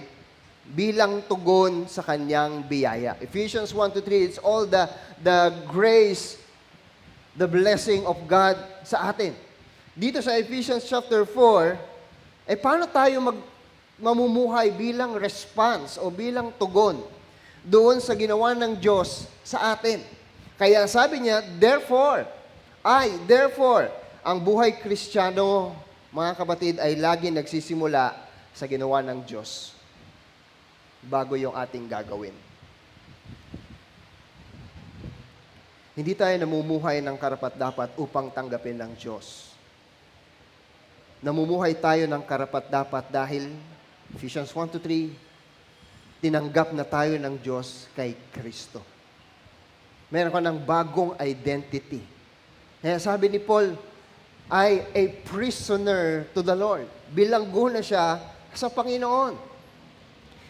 bilang tugon sa kanyang biyaya. Ephesians 1 to 3, it's all the grace, the blessing of God sa atin. Dito sa Ephesians chapter 4, paano tayo mamumuhay bilang response o bilang tugon doon sa ginawa ng Diyos sa atin. Kaya sabi niya, therefore, ang buhay Kristiyano, mga kapatid, ay lagi nagsisimula sa ginawa ng Diyos bago yung ating gagawin. Hindi tayo namumuhay ng karapat-dapat upang tanggapin ng Diyos. Namumuhay tayo ng karapat-dapat dahil, Ephesians 1 to 3, tinanggap na tayo ng Diyos kay Kristo. Meron ka ng bagong identity. Kaya sabi ni Paul, I a prisoner to the Lord. Bilanggo na siya sa Panginoon.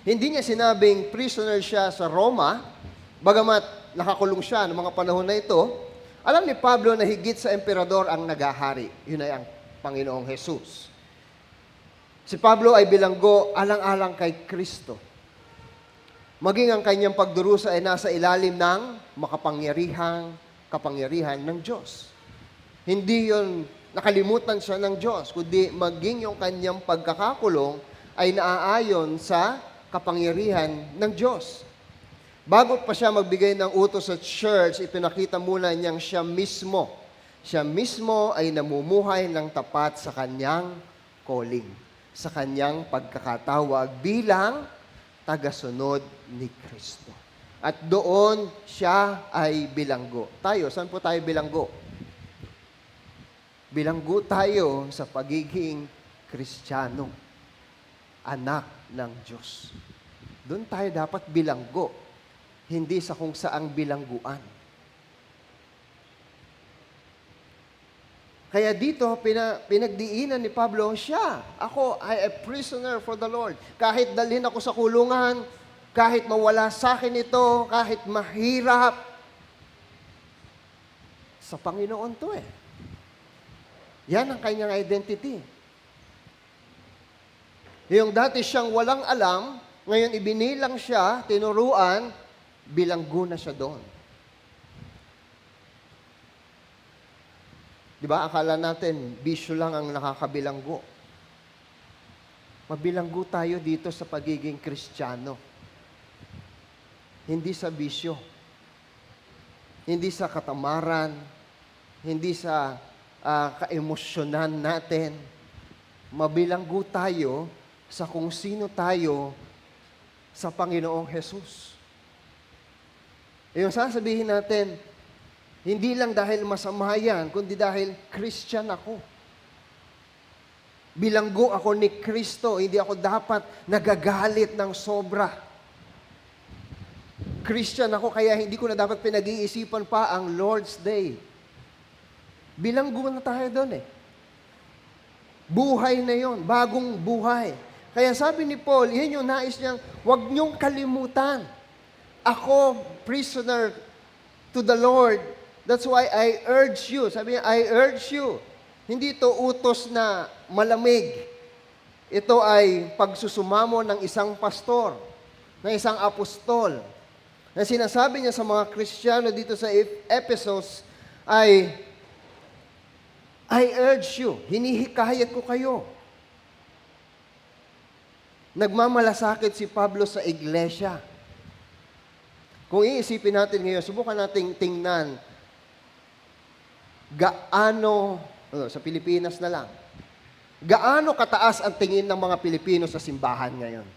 Hindi niya sinabing prisoner siya sa Roma, bagamat nakakulong siya noong mga panahon na ito. Alam ni Pablo na higit sa emperador ang nagahari. Yun ay ang Panginoong Jesus. Si Pablo ay bilanggo alang-alang kay Kristo. Maging ang kanyang pagdurusa ay nasa ilalim ng kapangyarihan ng Diyos. Hindi yon nakalimutan siya ng Diyos, kundi maging yung kanyang pagkakakulong ay naaayon sa kapangyarihan ng Diyos. Bago pa siya magbigay ng utos sa church, ipinakita muna niyang siya mismo ay namumuhay ng tapat sa kanyang calling, sa kanyang pagkakatawag bilang tagasunod ni Kristo. At doon siya ay bilanggo. Tayo, saan po tayo bilanggo? Bilanggo tayo sa pagiging Kristiyano, anak ng Diyos. Doon tayo dapat bilanggo, hindi sa kung saang bilangguan. Kaya dito, pinagdiinan ni Pablo, ako ay a prisoner for the Lord. Kahit dalhin ako sa kulungan, kahit mawala sa akin ito, kahit mahirap, sa Panginoon to eh. Yan ang kanyang identity. Yung dati siyang walang alam, ngayon ibinilang siya, tinuruan, bilanggo na siya doon. Di ba? Akala natin, bisyo lang ang nakakabilanggo. Mabilanggo tayo dito sa pagiging Kristiyano. Hindi sa bisyo. Hindi sa katamaran. Hindi sa kaemosyonan natin. Mabilanggo tayo sa kung sino tayo sa Panginoong Jesus. Yung sasabihin natin, hindi lang dahil masama yan, kundi dahil Christian ako. Bilanggo ako ni Kristo, hindi ako dapat nagagalit ng sobra. Christian ako, kaya hindi ko na dapat pinag-iisipan pa ang Lord's Day. Bilanggo na tayo doon eh. Buhay na yon, bagong buhay. Kaya sabi ni Paul, yun yung nais niyang, huwag niyong kalimutan. Ako, prisoner to the Lord. That's why I urge you. Sabi niya, I urge you. Hindi ito utos na malamig. Ito ay pagsusumamo ng isang pastor, ng isang apostol. Na sinasabi niya sa mga Kristiyano dito sa Ephesus ay, I urge you, hinihikayat ko kayo. Nagmamalasakit si Pablo sa iglesia. Kung iisipin natin ngayon, subukan nating tingnan sa Pilipinas na lang, gaano kataas ang tingin ng mga Pilipino sa simbahan ngayon?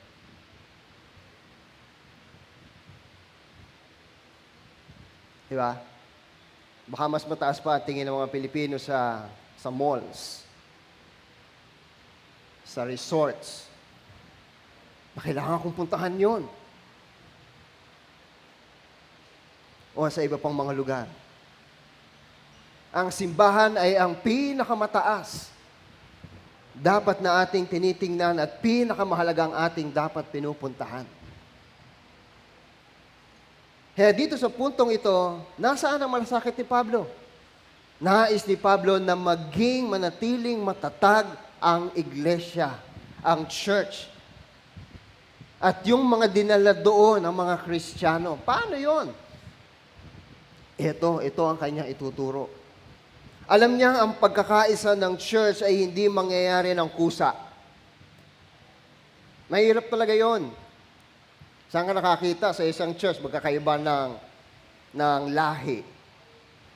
Diba? Baka mas mataas pa ang tingin ng mga Pilipino sa malls, sa resorts. Kailangan kong puntahan yon. O sa iba pang mga lugar. Ang simbahan ay ang pinakamataas. Dapat na ating tinitingnan at pinakamahalagang ating dapat pinupuntahan. Kaya dito sa puntong ito, nasaan ang malasakit ni Pablo? Nais ni Pablo na maging manatiling matatag ang iglesia, ang church. At yung mga dinala doon, ang mga Kristiyano. Paano yon? Ito ang kanyang ituturo. Alam niya ang pagkakaisa ng church ay hindi mangyayari ng kusa. Mahirap talaga yon. Saan ka nakakita sa isang church, magkakaiba ng lahi.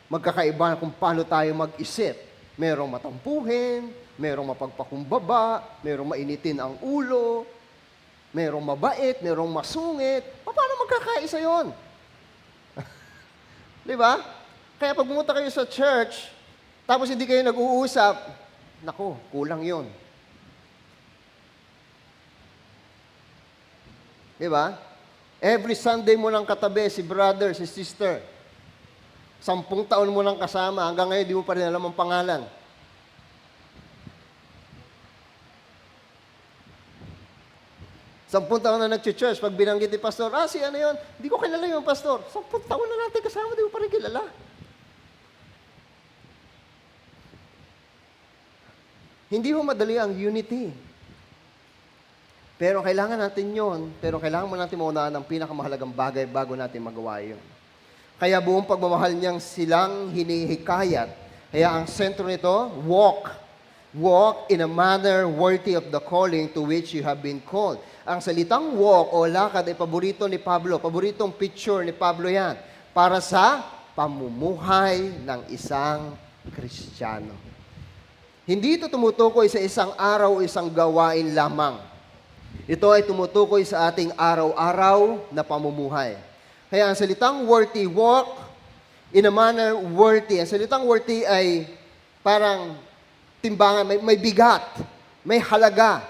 Magkakaiba kung paano tayo mag-isip. Merong matampuhin, merong mapagpakumbaba, merong mainitin ang ulo, merong mabait, merong masungit. Paano magkakaisa yon? Di ba? Kaya pag pumunta kayo sa church, tapos hindi kayo nag-uusap, naku, kulang yon. Di ba? Every Sunday mo nang katabi si brother, si sister. 10 taon mo nang kasama, hanggang ngayon di mo pa rin alam ang pangalan. Sampung taon na nag-church, pag binanggit ni pastor, si ano yun? Hindi ko kilala yung pastor. 10 taon na natin kasama, di mo pa rin kilala. Hindi mo madali ang unity. Pero kailangan natin yon. Pero kailangan mo natin maunahan ang pinakamahalagang bagay bago natin magawa yun. Kaya buong pagmamahal niyang silang hinihikayat, Kaya ang sentro nito, walk. Walk in a manner worthy of the calling to which you have been called. Ang salitang walk o lakad ay paborito ni Pablo. Paboritong picture ni Pablo yan. Para sa pamumuhay ng isang Kristiyano. Hindi ito tumutukoy sa isang araw o isang gawain lamang. Ito ay tumutukoy sa ating araw-araw na pamumuhay. Kaya ang salitang worthy, walk in a manner worthy. Ang salitang worthy ay parang timbangan, may bigat, may halaga.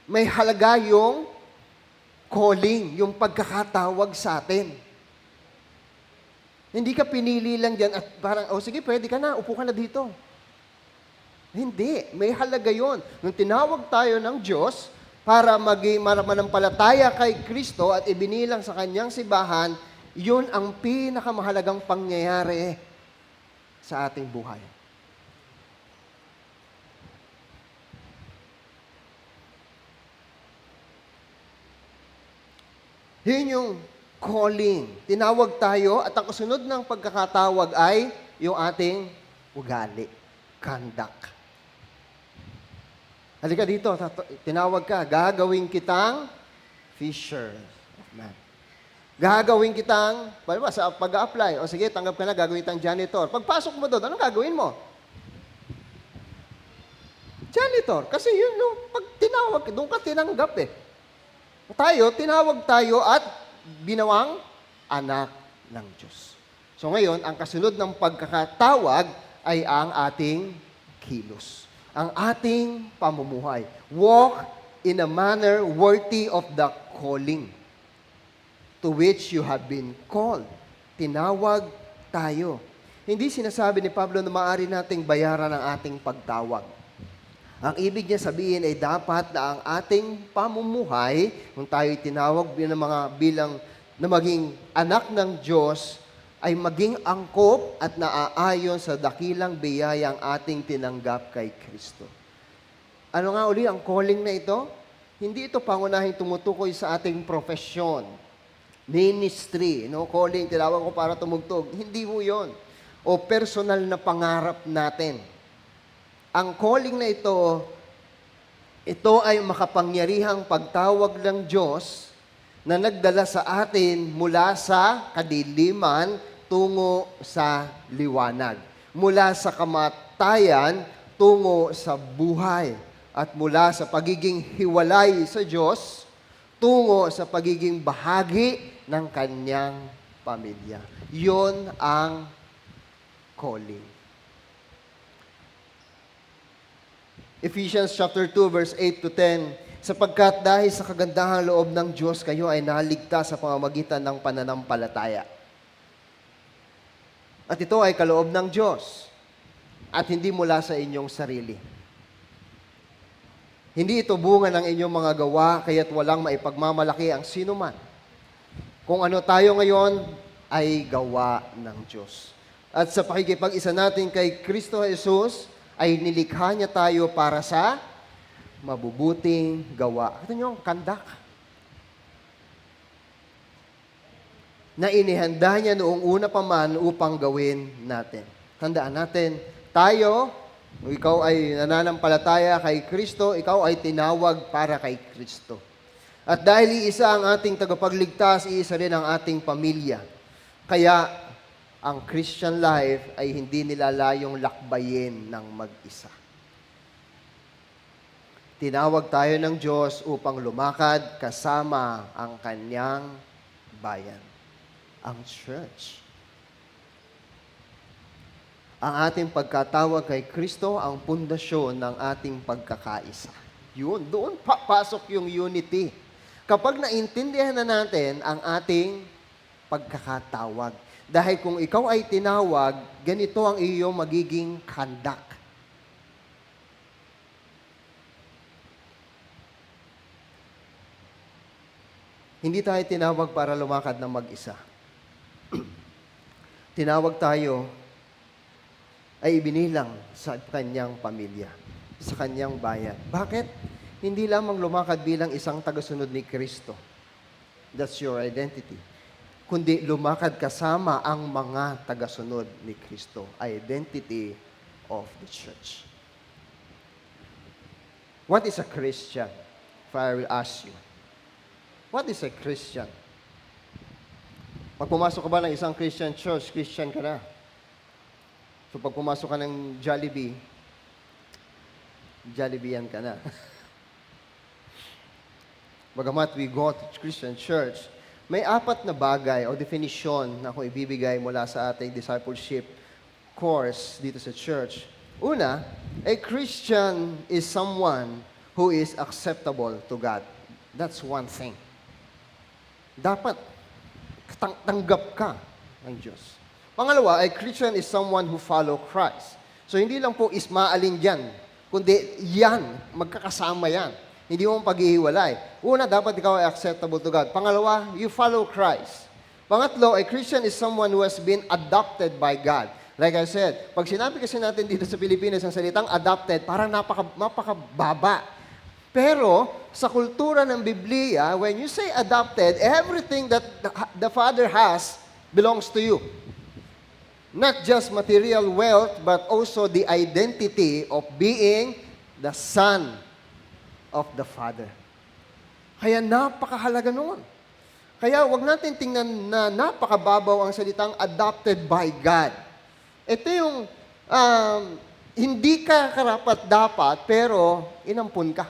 May halaga yung calling, yung pagkakatawag sa atin. Hindi ka pinili lang dyan at parang, sige, pwede ka na, upo ka na dito. Hindi, may halaga yon. Nung tinawag tayo ng Diyos para manampalataya kay Kristo at ibinilang sa kanyang simbahan, yun ang pinakamahalagang pangyayari sa ating buhay. Yun yung calling. Tinawag tayo at ang kasunod ng pagkakatawag ay yung ating ugali, conduct. Halika dito, tinawag ka, gagawin kitang fisher of man. Gagawin kitang, sa pag-a-apply, o sige, tanggap ka na, gagawin kitang janitor. Pagpasok mo doon, anong gagawin mo? Janitor. Kasi yun yung pag tinawag, doon ka tinanggap eh. Tayo, tinawag tayo at binawang anak ng Diyos. So ngayon, ang kasunod ng pagkakatawag ay ang ating kilos. Ang ating pamumuhay. Walk in a manner worthy of the calling to which you have been called. Tinawag tayo. Hindi sinasabi ni Pablo na maaari nating bayaran ang ating pagtawag. Ang ibig niya sabihin ay dapat na ang ating pamumuhay, kung tayo'y tinawag bilang na maging anak ng Diyos, ay maging angkop at naaayon sa dakilang biyayang ating tinanggap kay Kristo. Ano nga uli ang calling na ito? Hindi ito pangunahing tumutukoy sa ating profesyon, ministry, calling, tinawag ko para tumugtog. Hindi ho yun. O personal na pangarap natin. Ang calling na ito ay makapangyarihang pagtawag ng Diyos na nagdala sa atin mula sa kadiliman tungo sa liwanag. Mula sa kamatayan tungo sa buhay. At mula sa pagiging hiwalay sa Diyos tungo sa pagiging bahagi ng kanyang pamilya. Yon ang calling. Ephesians chapter 2 verse 8 to 10, sapagkat dahil sa kagandahang loob ng Diyos, kayo ay naligtas sa pamamagitan ng pananampalataya. At ito ay kaloob ng Diyos at hindi mula sa inyong sarili. Hindi ito bunga ng inyong mga gawa, kaya't walang maipagmamalaki ang sinuman. Kung ano tayo ngayon ay gawa ng Diyos. At sa pakikipag-isa natin kay Kristo Jesus, ay nilikha niya tayo para sa mabubuting gawa. Ito nyo, kandak. Na inihanda niya noong una pa man upang gawin natin. Tandaan natin, tayo, ikaw ay nananampalataya kay Kristo, ikaw ay tinawag para kay Kristo. At dahil iisa ang ating tagapagligtas, iisa rin ang ating pamilya. Kaya, ang Christian life ay hindi nilalayong lakbayin ng mag-isa. Tinawag tayo ng Diyos upang lumakad kasama ang kanyang bayan, ang church. Ang ating pagkatawag kay Kristo ang pundasyon ng ating pagkakaisa. Yun, doon papasok yung unity. Kapag naintindihan na natin ang ating pagkakatawag, dahil kung ikaw ay tinawag, ganito ang iyong magiging conduct. Hindi tayo tinawag para lumakad ng mag-isa. Tinawag tayo ay ibinilang sa kanyang pamilya, sa kanyang bayan. Bakit? Hindi lamang lumakad bilang isang tagasunod ni Kristo. That's your identity. kundi lumakad kasama ang mga tagasunod ni Kristo. Identity of the church. What is a Christian? If I will ask you. What is a Christian? Pag pumasok ka ba ng isang Christian church, Christian ka na. So pag pumasok ka ng Jollibee, Jollibeean ka na. Bagamat we go to Christian church, may 4 na bagay o definition na kung ibibigay mula sa ating discipleship course dito sa church. Una, a Christian is someone who is acceptable to God. That's one thing. Dapat tanggap ka ng Diyos. Pangalawa, a Christian is someone who follow Christ. So hindi lang po ismaalin dyan, kundi yan, magkakasama yan. Hindi mo paghihiwalay. Una, dapat ikaw ay acceptable to God. Pangalawa, you follow Christ. Pangatlo, a Christian is someone who has been adopted by God. Like I said, pag sinabi kasi natin dito sa Pilipinas ang salitang adopted, parang napakababa. Pero sa kultura ng Biblia, when you say adopted, everything that the Father has belongs to you. Not just material wealth, but also the identity of being the Son of the Father. Kaya napakahalaga noon. Kaya wag natin tingnan na napakababaw ang salitang adopted by God. Ito yung hindi ka karapat-dapat, pero inampun ka.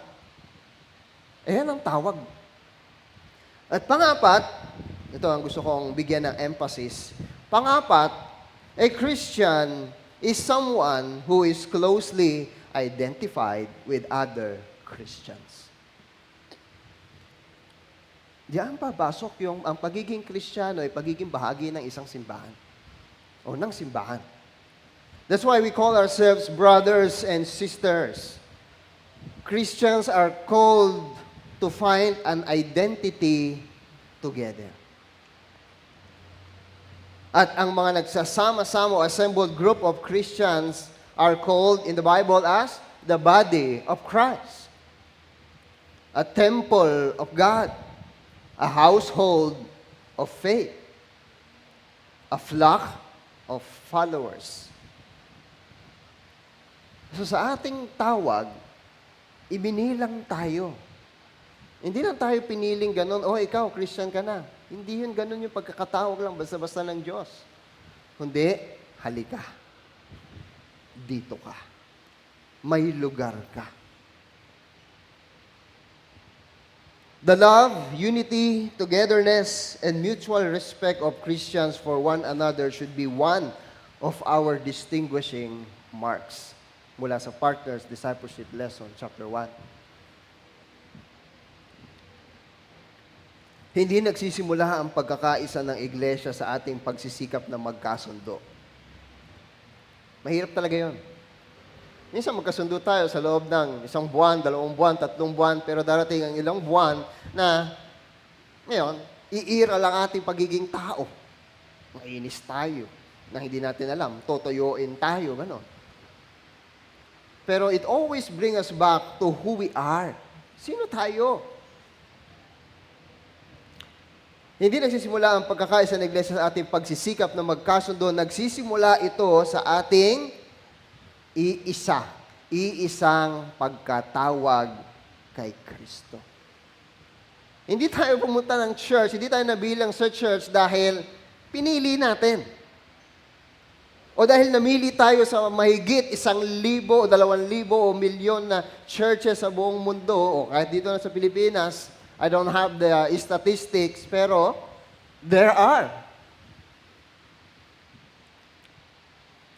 Ayan ang tawag. At pangapat, ito ang gusto kong bigyan ng emphasis. Pangapat, a Christian is someone who is closely identified with other Christians. Diyan papasok yung ang pagiging Kristiyano ay pagiging bahagi ng isang simbahan o ng simbahan. That's why we call ourselves brothers and sisters. Christians are called to find an identity together. At ang mga nagsasama-sama o assembled group of Christians are called in the Bible as the body of Christ, a temple of God, a household of faith, a flock of followers. So sa ating tawag, ibinilang tayo. Hindi lang tayo piniling ganun, oh ikaw, Christian ka na. Hindi yun ganun yung pagkakatawag lang, basta-basta ng Diyos. Kundi, halika. Dito ka. May lugar ka. The love, unity, togetherness, and mutual respect of Christians for one another should be one of our distinguishing marks. Mula sa Partners Discipleship Lesson, Chapter 1. Hindi nagsisimula ang pagkakaisa ng iglesia sa ating pagsisikap na magkasundo. Mahirap talaga yun. Minsan magkasundo tayo sa loob ng 1 buwan, 2 buwan, 3 buwan, pero darating ang ilang buwan na, ngayon, iira lang ating pagiging tao. Mainis tayo na hindi natin alam. Totoyoin tayo, gano'n. Pero it always brings us back to who we are. Sino tayo? Hindi nagsisimula ang pagkakaisa ng iglesia sa ating pagsisikap na magkasundo. Nagsisimula ito sa ating iisang pagkatawag kay Kristo. Hindi tayo pumunta ng church, hindi tayo nabilang sa church dahil pinili natin. O dahil namili tayo sa mahigit 1,000 o 2,000 o milyon na churches sa buong mundo, o kahit dito na sa Pilipinas, I don't have the statistics, pero there are.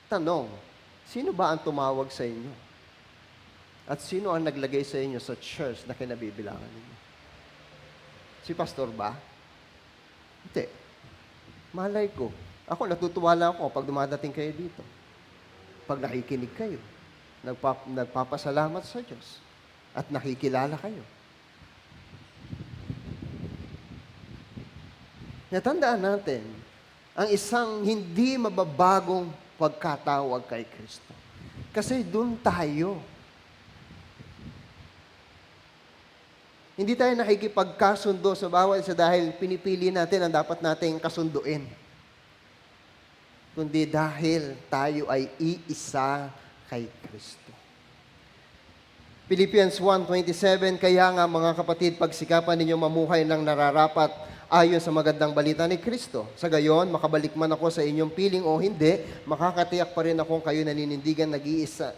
Tanong, sino ba ang tumawag sa inyo? At sino ang naglagay sa inyo sa church na kinabibilangan ninyo? Si pastor ba? Hindi. Malay ko. Ako, natutuwa lang ako pag dumadating kayo dito. Pag nakikinig kayo, nagpapasalamat sa Diyos, at nakikilala kayo. Natandaan natin, ang isang hindi mababagong pagkatawag kay Kristo. Kasi doon tayo. Hindi tayo nakikipagkasundo sa bawat isa dahil pinipili natin ang dapat nating kasunduin. Kundi dahil tayo ay iisa kay Kristo. Philippians 1:27, kaya nga mga kapatid, pagsikapan ninyo mamuhay ng nararapat ayon sa magandang balita ni Kristo. Sa gayon, makabalik man ako sa inyong piling o hindi, makakatiyak pa rin akong kayo naninindigan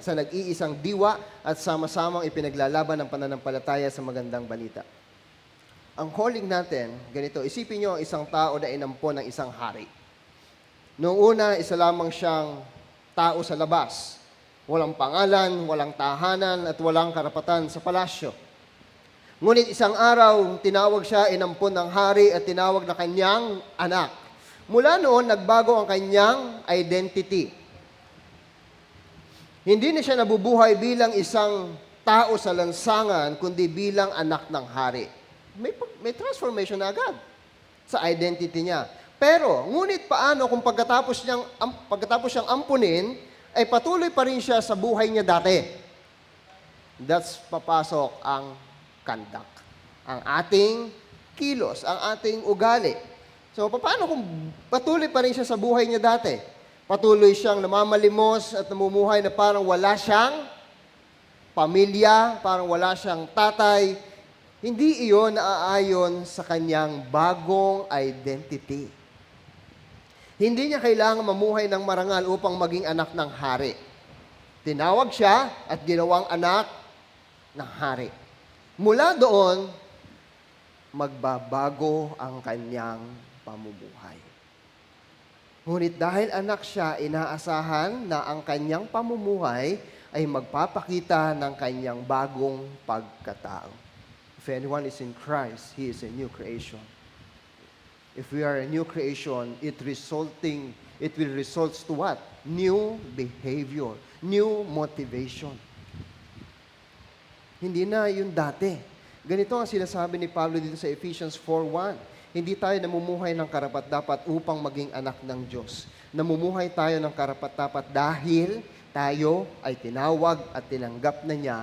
sa nag-iisang diwa at sama-samang ipinaglalaban ng pananampalataya sa magandang balita. Ang calling natin, ganito, isipin nyo ang isang tao na inampon ng isang hari. Noong una, isa lamang siyang tao sa labas. Walang pangalan, walang tahanan, at walang karapatan sa palasyo. Ngunit isang araw, tinawag siya, inampon ng hari at tinawag na kanyang anak. Mula noon, nagbago ang kanyang identity. Hindi na siya nabubuhay bilang isang tao sa lansangan, kundi bilang anak ng hari. May transformation na agad sa identity niya. Pero, ngunit paano kung pagkatapos siyang ampunin, ay patuloy pa rin siya sa buhay niya dati? That's papasok ang conduct, ang ating kilos, ang ating ugali. So, paano kung patuloy pa rin siya sa buhay niya dati? Patuloy siyang namamalimos at namumuhay na parang wala siyang pamilya, parang wala siyang tatay. Hindi iyon naaayon sa kanyang bagong identity. Hindi niya kailangan mamuhay ng marangal upang maging anak ng hari. Tinawag siya at ginawang anak ng hari. Mula doon, magbabago ang kanyang pamumuhay. Ngunit dahil anak siya, inaasahan na ang kanyang pamumuhay ay magpapakita ng kanyang bagong pagkatao. If anyone is in Christ, he is a new creation. If we are a new creation, it will result to what? New behavior, new motivation. Hindi na yun dati. Ganito ang sinasabi ni Pablo dito sa Ephesians 4:1. Hindi tayo namumuhay ng karapat-dapat upang maging anak ng Diyos. Namumuhay tayo ng karapat-dapat dahil tayo ay tinawag at tinanggap na niya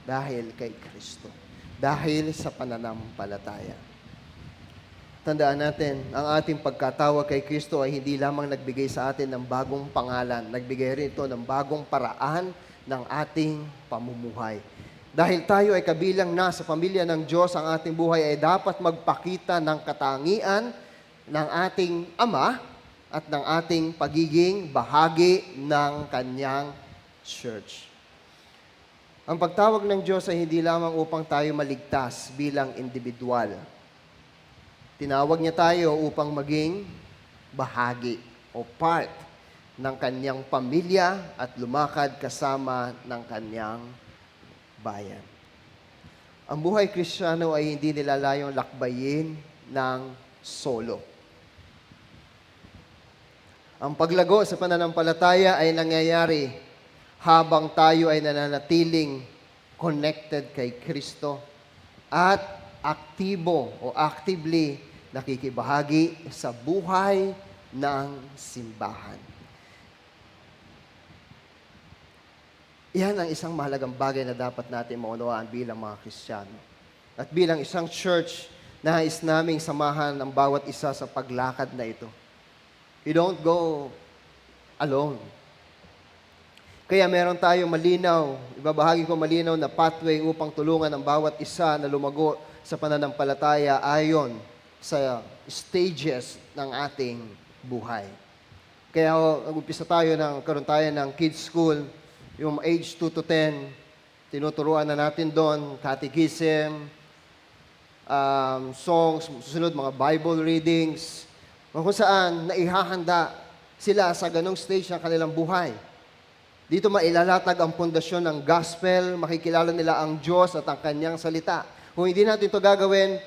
dahil kay Kristo. Dahil sa pananampalataya. Tandaan natin, ang ating pagkatawag kay Kristo ay hindi lamang nagbigay sa atin ng bagong pangalan, nagbigay rin ito ng bagong paraan ng ating pamumuhay. Dahil tayo ay kabilang na sa pamilya ng Diyos, ang ating buhay ay dapat magpakita ng katangian ng ating Ama at ng ating pagiging bahagi ng Kanyang church. Ang pagtawag ng Diyos ay hindi lamang upang tayo maligtas bilang individual. Tinawag niya tayo upang maging bahagi o part ng kanyang pamilya at lumakad kasama ng kanyang bayan. Ang buhay Kristiyano ay hindi nilalayong lakbayin ng solo. Ang paglago sa pananampalataya ay nangyayari habang tayo ay nananatiling connected kay Kristo at aktibo o actively nakikibahagi sa buhay ng simbahan. Iyan ang isang mahalagang bagay na dapat natin maunawaan bilang mga Kristiyano. At bilang isang church, nais naming samahan ang bawat isa sa paglakad na ito. You don't go alone. Kaya meron tayong malinaw, ibabahagi ko malinaw na pathway upang tulungan ang bawat isa na lumago sa pananampalataya ayon sa stages ng ating buhay. Kaya nag-umpisa karoon tayo ng kids school, yung age 2 to 10, tinuturuan na natin doon, catechism, songs, susunod mga Bible readings, kung saan naihahanda sila sa ganong stage ng kanilang buhay. Dito mailalatag ang pundasyon ng gospel, makikilala nila ang Diyos at ang kanyang salita. Kung hindi natin ito gagawin,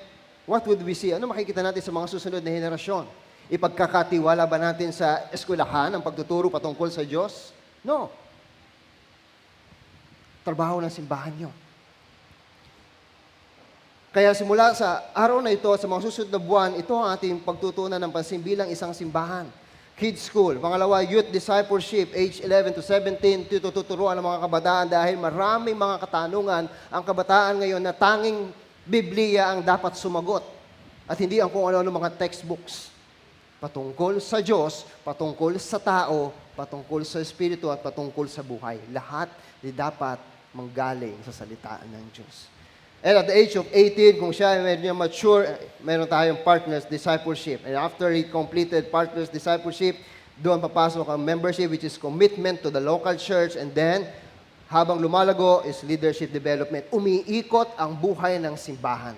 what would we see? Ano makikita natin sa mga susunod na henerasyon? Ipagkakatiwala ba natin sa eskwelahan ang pagtuturo patungkol sa Diyos? No. Trabaho ng simbahan yun. Kaya simula sa araw na ito, sa mga susunod na buwan, ito ang ating pagtutunan ng pansin bilang isang simbahan. Kids School. Pangalawa, Youth Discipleship, age 11 to 17, tuturuan ng mga kabataan dahil maraming mga katanungan ang kabataan ngayon na tanging Biblia ang dapat sumagot at hindi ang kung ano-ano mga textbooks. Patungkol sa Diyos, patungkol sa tao, patungkol sa Espiritu at patungkol sa buhay. Lahat di dapat manggaling sa salita ng Diyos. And at the age of 18, kung siya ay medyo mature, meron tayong partners discipleship. And after he completed partners discipleship, doon papasok ang membership, which is commitment to the local church. And then, habang lumalago is leadership development. Umiikot ang buhay ng simbahan.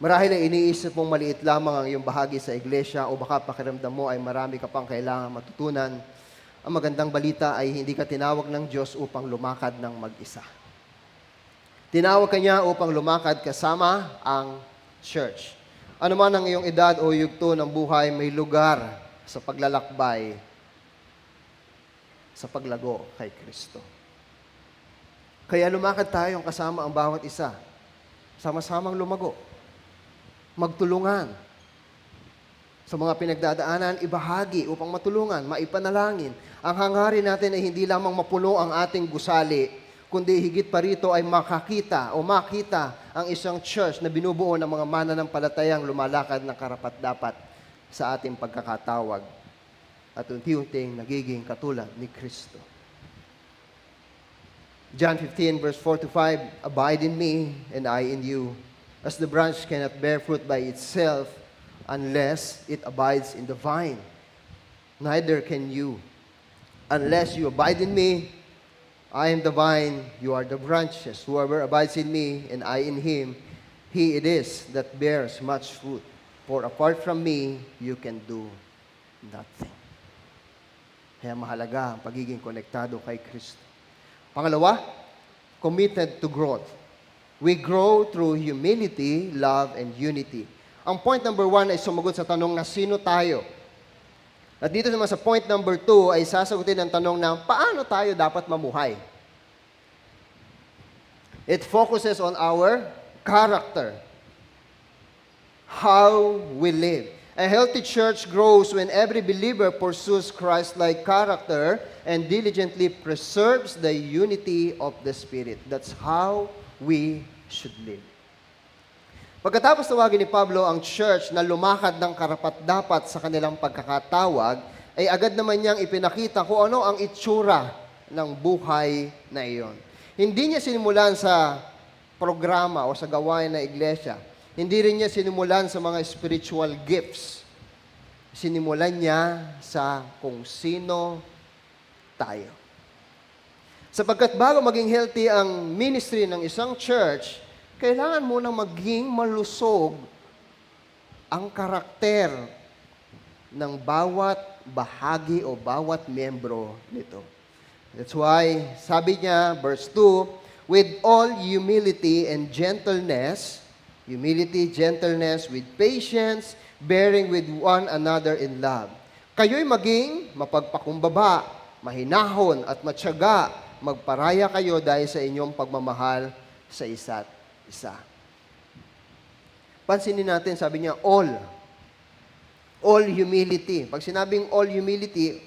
Marahil ay iniisip mong maliit lamang ang iyong bahagi sa iglesia o baka pakiramdam mo ay marami ka pang kailangan matutunan. Ang magandang balita ay hindi ka tinawag ng Diyos upang lumakad ng mag-isa. Tinawag ka niya upang lumakad kasama ang church. Ano man ang iyong edad o yugto ng buhay, may lugar sa paglalakbay sa paglago kay Kristo. Kaya lumakad tayong kasama ang bawat isa. Sama-samang lumago. Magtulungan. Sa mga pinagdadaanan, ibahagi upang matulungan, maipanalangin. Ang hangarin natin ay hindi lamang mapuno ang ating gusali, kundi higit pa rito ay makakita o makita ang isang church na binubuo ng mga mananampalatayang lumalakad ng karapat-dapat sa ating pagkakatawag at unti-unting nagiging katulad ni Kristo. John 15 verse 4 to 5, Abide in me and I in you, as the branch cannot bear fruit by itself unless it abides in the vine. Neither can you unless you abide in me. I am the vine, you are the branches. Whoever abides in me and I in him, he it is that bears much fruit. For apart from me, you can do nothing. Kaya mahalaga ang pagiging konektado kay Kristo. Pangalawa, committed to growth. We grow through humility, love, and unity. Ang point number 1 ay sumagot sa tanong na sino tayo? At dito naman sa point number 2 ay sasagutin ang tanong na paano tayo dapat mamuhay? It focuses on our character. How we live. A healthy church grows when every believer pursues Christ-like character and diligently preserves the unity of the Spirit. That's how we should live. Pagkatapos tawagin ni Pablo ang church na lumakad ng karapat-dapat sa kanilang pagkakatawag, ay agad naman niyang ipinakita kung ano ang itsura ng buhay na iyon. Hindi niya sinimulan sa programa o sa gawain na iglesia. Hindi rin niya sinimulan sa mga spiritual gifts. Sinimulan niya sa kung sino tayo. Sapagkat bago maging healthy ang ministry ng isang church, kailangan munang maging malusog ang karakter ng bawat bahagi o bawat membro nito. That's why, sabi niya, verse 2, with all humility and gentleness, with patience, bearing with one another in love. Kayo'y maging mapagpakumbaba, mahinahon at matyaga, magparaya kayo dahil sa inyong pagmamahal sa isa't isa. Pansinin natin, sabi niya, all. All humility. Pag sinabing all humility,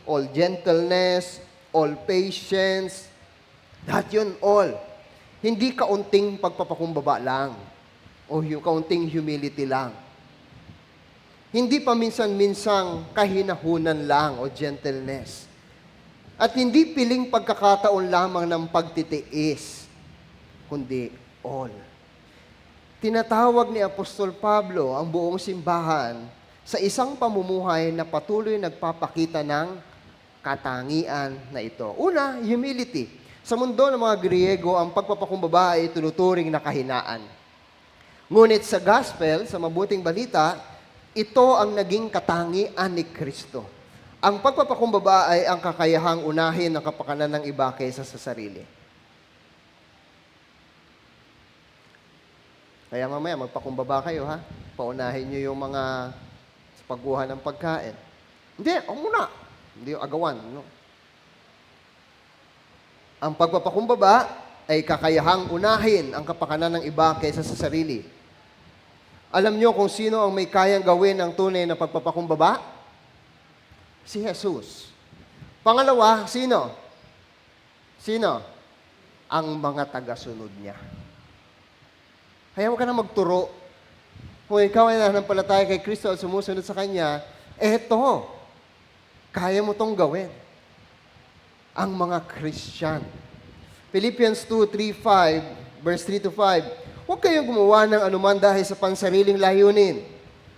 all gentleness, all patience, lahat yun, all. Hindi kaunting pagpapakumbaba lang o kaunting humility lang. Hindi pa minsan-minsang kahinahunan lang o gentleness. At hindi piling pagkakataon lamang ng pagtitiis, kundi all. Tinatawag ni Apostol Pablo ang buong simbahan sa isang pamumuhay na patuloy nagpapakita ng katangian na ito. Una, humility. Sa mundo ng mga Griego, ang pagpapakumbaba ay tunuturing na kahinaan. Ngunit sa gospel, sa mabuting balita, ito ang naging katangian ni Kristo. Ang pagpapakumbaba ay ang kakayahang unahin ang kapakanan ng iba kaysa sa sarili. Kaya mamaya, magpakumbaba kayo, ha? Paunahin nyo yung mga sa pagkuha ng pagkain. Hindi, o muna. Hindi yung agawan, no? Ang pagpapakumbaba ay kakayahang unahin ang kapakanan ng iba kaysa sa sarili. Alam niyo kung sino ang may kayang gawin ang tunay na pagpapakumbaba? Si Jesus. Pangalawa, sino? Sino? ang mga tagasunod niya. Kaya huwag ka na magturo. Kung ikaw ay nananampalataya kay Kristo at sumusunod sa Kanya, eto, kaya mo tong gawin. Ang mga Christian. Philippians 2:3-5, verse 3-5, huwag kayong gumawa ng anuman dahil sa pansariling layunin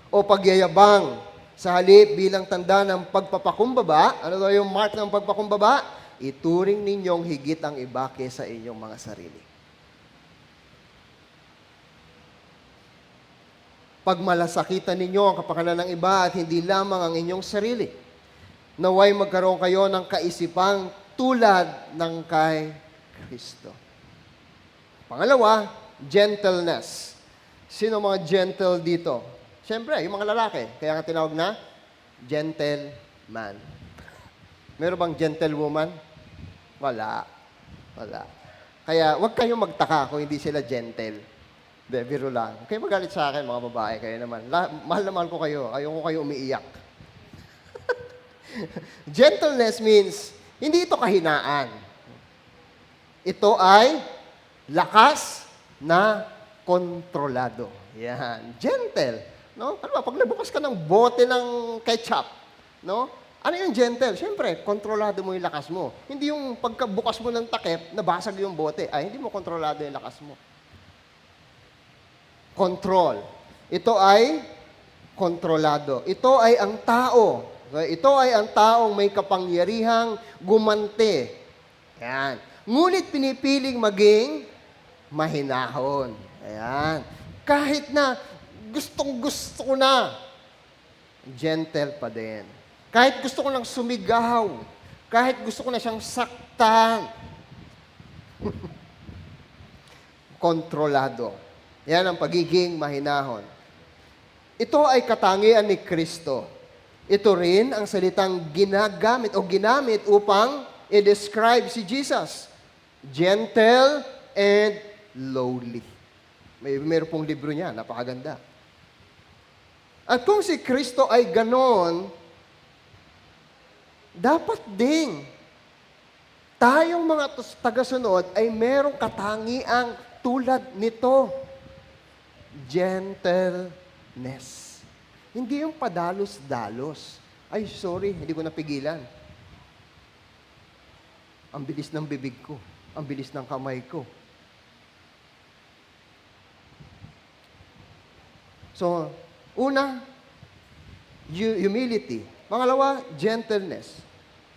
o pagyayabang, sa halip bilang tanda ng pagpapakumbaba. Ano daw yung mark ng pagpakumbaba? Ituring ninyong higit ang iba kaysa inyong mga sarili. Pagmalasakitan ninyo ang kapakanan ng iba at hindi lamang ang inyong sarili. Naway magkaroon kayo ng kaisipang tulad ng kay Kristo. Pangalawa, gentleness. Sino mga gentle dito? Siyempre, yung mga lalaki. Kaya nga tinawag na gentleman. Meron bang gentlewoman? Wala. Wala. Kaya huwag kayong magtaka kung hindi sila gentle. Biro lang. Huwag kayong magalit sa akin, mga babae. Kayo naman. Mahal na mahal ko kayo. Ayoko kayo umiiyak. Gentleness means, hindi ito kahinaan. Ito ay lakas na kontrolado. Yan. Gentle. No? Ano ba, pag nabukas ka ng bote ng ketchup, no? Ano yung gentle? Siyempre, kontrolado mo yung lakas mo. Hindi yung pagkabukas mo ng takip, nabasag yung bote. Ay, hindi mo kontrolado yung lakas mo. Control. Ito ay kontrolado. Ito ay ang tao. Ito ay ang taong may kapangyarihang gumante. Yan. Ngunit pinipiling maging mahinahon. Ayan. Kahit na gustong-gusto ko na, gentle pa din. Kahit gusto ko nang sumigaw, kahit gusto ko na siyang saktan, kontrolado. Yan ang pagiging mahinahon. Ito ay katangian ni Kristo. Ito rin ang salitang ginagamit o ginamit upang i-describe si Jesus. Gentle and lowly. Mayroon pong libro niya, napakaganda. At kung si Kristo ay ganon, dapat ding tayong mga tagasunod ay merong katangiang tulad nito. Gentleness. Hindi yung padalos-dalos. Ay, sorry, hindi ko napigilan. Ang bilis ng bibig ko. Ang bilis ng kamay ko. So, una, humility. Pangalawa, gentleness.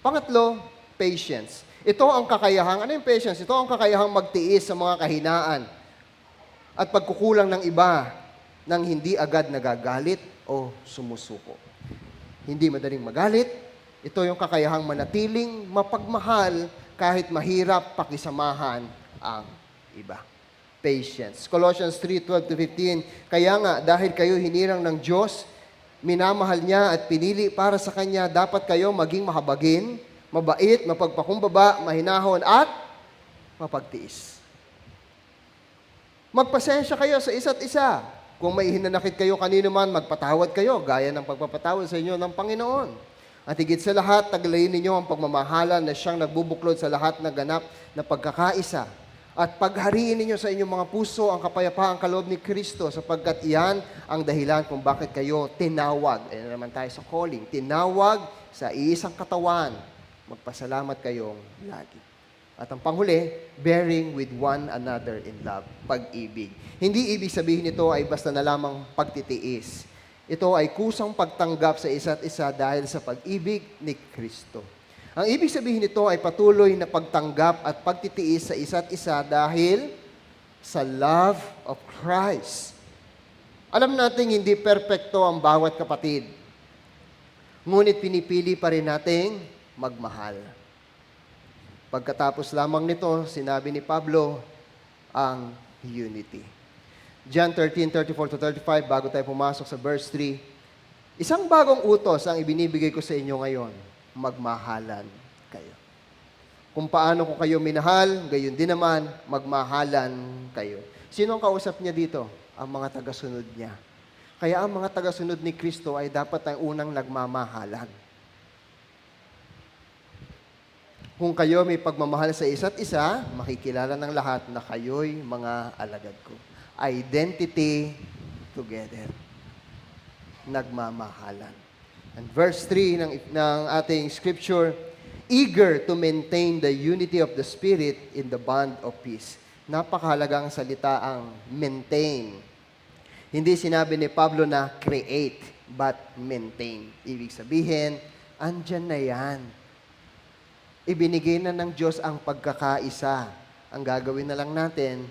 Pangatlo, patience. Ito ang kakayahang, ano yung patience? Ito ang kakayahang magtiis sa mga kahinaan at pagkukulang ng iba nang hindi agad nagagalit o sumusuko. Hindi madaling magalit. Ito yung kakayahang manatiling mapagmahal kahit mahirap pakisamahan ang iba. Patience. Colossians 3:12-15, kaya nga, dahil kayo hinirang ng Diyos, minamahal niya at pinili para sa Kanya, dapat kayo maging mahabagin, mabait, mapagpakumbaba, mahinahon, at mapagtiis. Magpasensya kayo sa isa't isa. Kung may hinanakit kayo kanino man, magpatawad kayo, gaya ng pagpapatawad sa inyo ng Panginoon. At higit sa lahat, taglayin ninyo ang pagmamahalan na siyang nagbubuklod sa lahat na ganap na pagkakaisa. At paghariin ninyo sa inyong mga puso ang kapayapaang kaloob ni Kristo sapagkat iyan ang dahilan kung bakit kayo tinawag. Ayan naman tayo sa calling. Tinawag sa iisang katawan. Magpasalamat kayong lagi. At ang panghuli, bearing with one another in love, pag-ibig. Hindi ibig sabihin nito ay basta na lamang pagtitiis. Ito ay kusang pagtanggap sa isa't isa dahil sa pag-ibig ni Kristo. Ang ibig sabihin nito ay patuloy na pagtanggap at pagtitiis sa isa't isa dahil sa love of Christ. Alam natin hindi perpekto ang bawat kapatid. Ngunit pinipili pa rin nating magmahal. Pagkatapos lamang nito, sinabi ni Pablo, ang unity. John 13:34-35, bago tayo pumasok sa verse 3, isang bagong utos ang ibinibigay ko sa inyo ngayon, magmahalan kayo. Kung paano ko kayo minahal, gayon din naman, magmahalan kayo. Sino ang kausap niya dito? Ang mga tagasunod niya. Kaya ang mga tagasunod ni Kristo ay dapat ang unang nagmamahalan. Kung kayo may pagmamahal sa isa't isa, makikilala ng lahat na kayo'y mga alagad ko. Identity together. Nagmamahalan. And verse 3 ng ating scripture, eager to maintain the unity of the Spirit in the bond of peace. Napakahalagang salita ang maintain. Hindi sinabi ni Pablo na create, but maintain. Ibig sabihin, andyan na yan. Ibinigay na ng Diyos ang pagkakaisa. Ang gagawin na lang natin,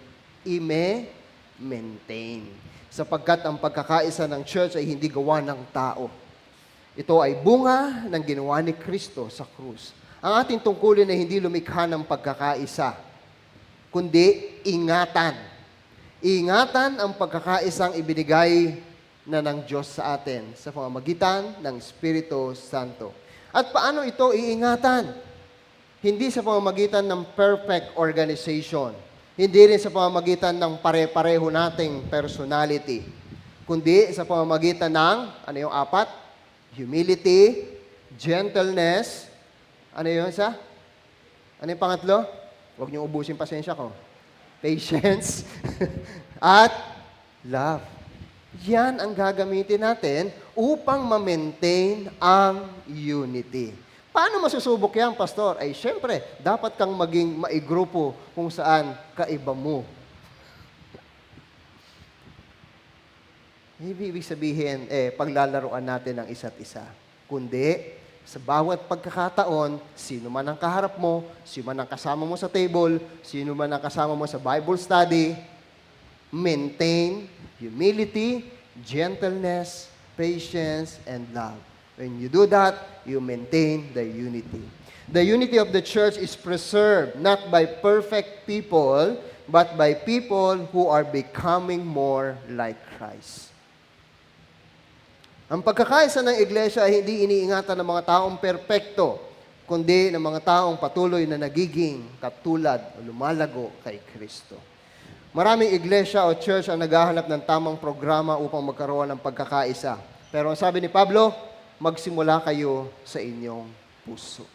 maintain. Sapagkat ang pagkakaisa ng church ay hindi gawa ng tao. Ito ay bunga ng ginawa ni Kristo sa krus. Ang ating tungkulin ay hindi lumikha ng pagkakaisa, kundi ingatan. Ingatan ang pagkakaisang ibinigay na ng Diyos sa atin sa pamamagitan ng Espiritu Santo. At paano ito iingatan? Hindi sa pamamagitan ng perfect organization. Hindi rin sa pamamagitan ng pare-pareho nating personality. Kundi sa pamamagitan ng, ano yung apat? Humility, gentleness, ano yung isa? Ano yung pangatlo? Huwag niyong ubusin pasensya ko. Patience, at love. Yan ang gagamitin natin upang ma-maintain ang unity. Paano masusubok yan, Pastor? Ay, syempre, dapat kang maging maigrupo kung saan kaiba mo. Ibig sabihin, paglalaroan natin ng isa't isa. Kundi, sa bawat pagkakataon, sino man ang kaharap mo, sino man ang kasama mo sa table, sino man ang kasama mo sa Bible study, maintain humility, gentleness, patience, and love. When you do that, you maintain the unity. The unity of the church is preserved not by perfect people, but by people who are becoming more like Christ. Ang pagkakaisa ng iglesia ay hindi iniingatan ng mga taong perpekto, kundi ng mga taong patuloy na nagiging katulad o lumalago kay Kristo. Maraming iglesia o church ang naghahanap ng tamang programa upang magkaroon ng pagkakaisa. Pero ang sabi ni Pablo, magsimula kayo sa inyong puso.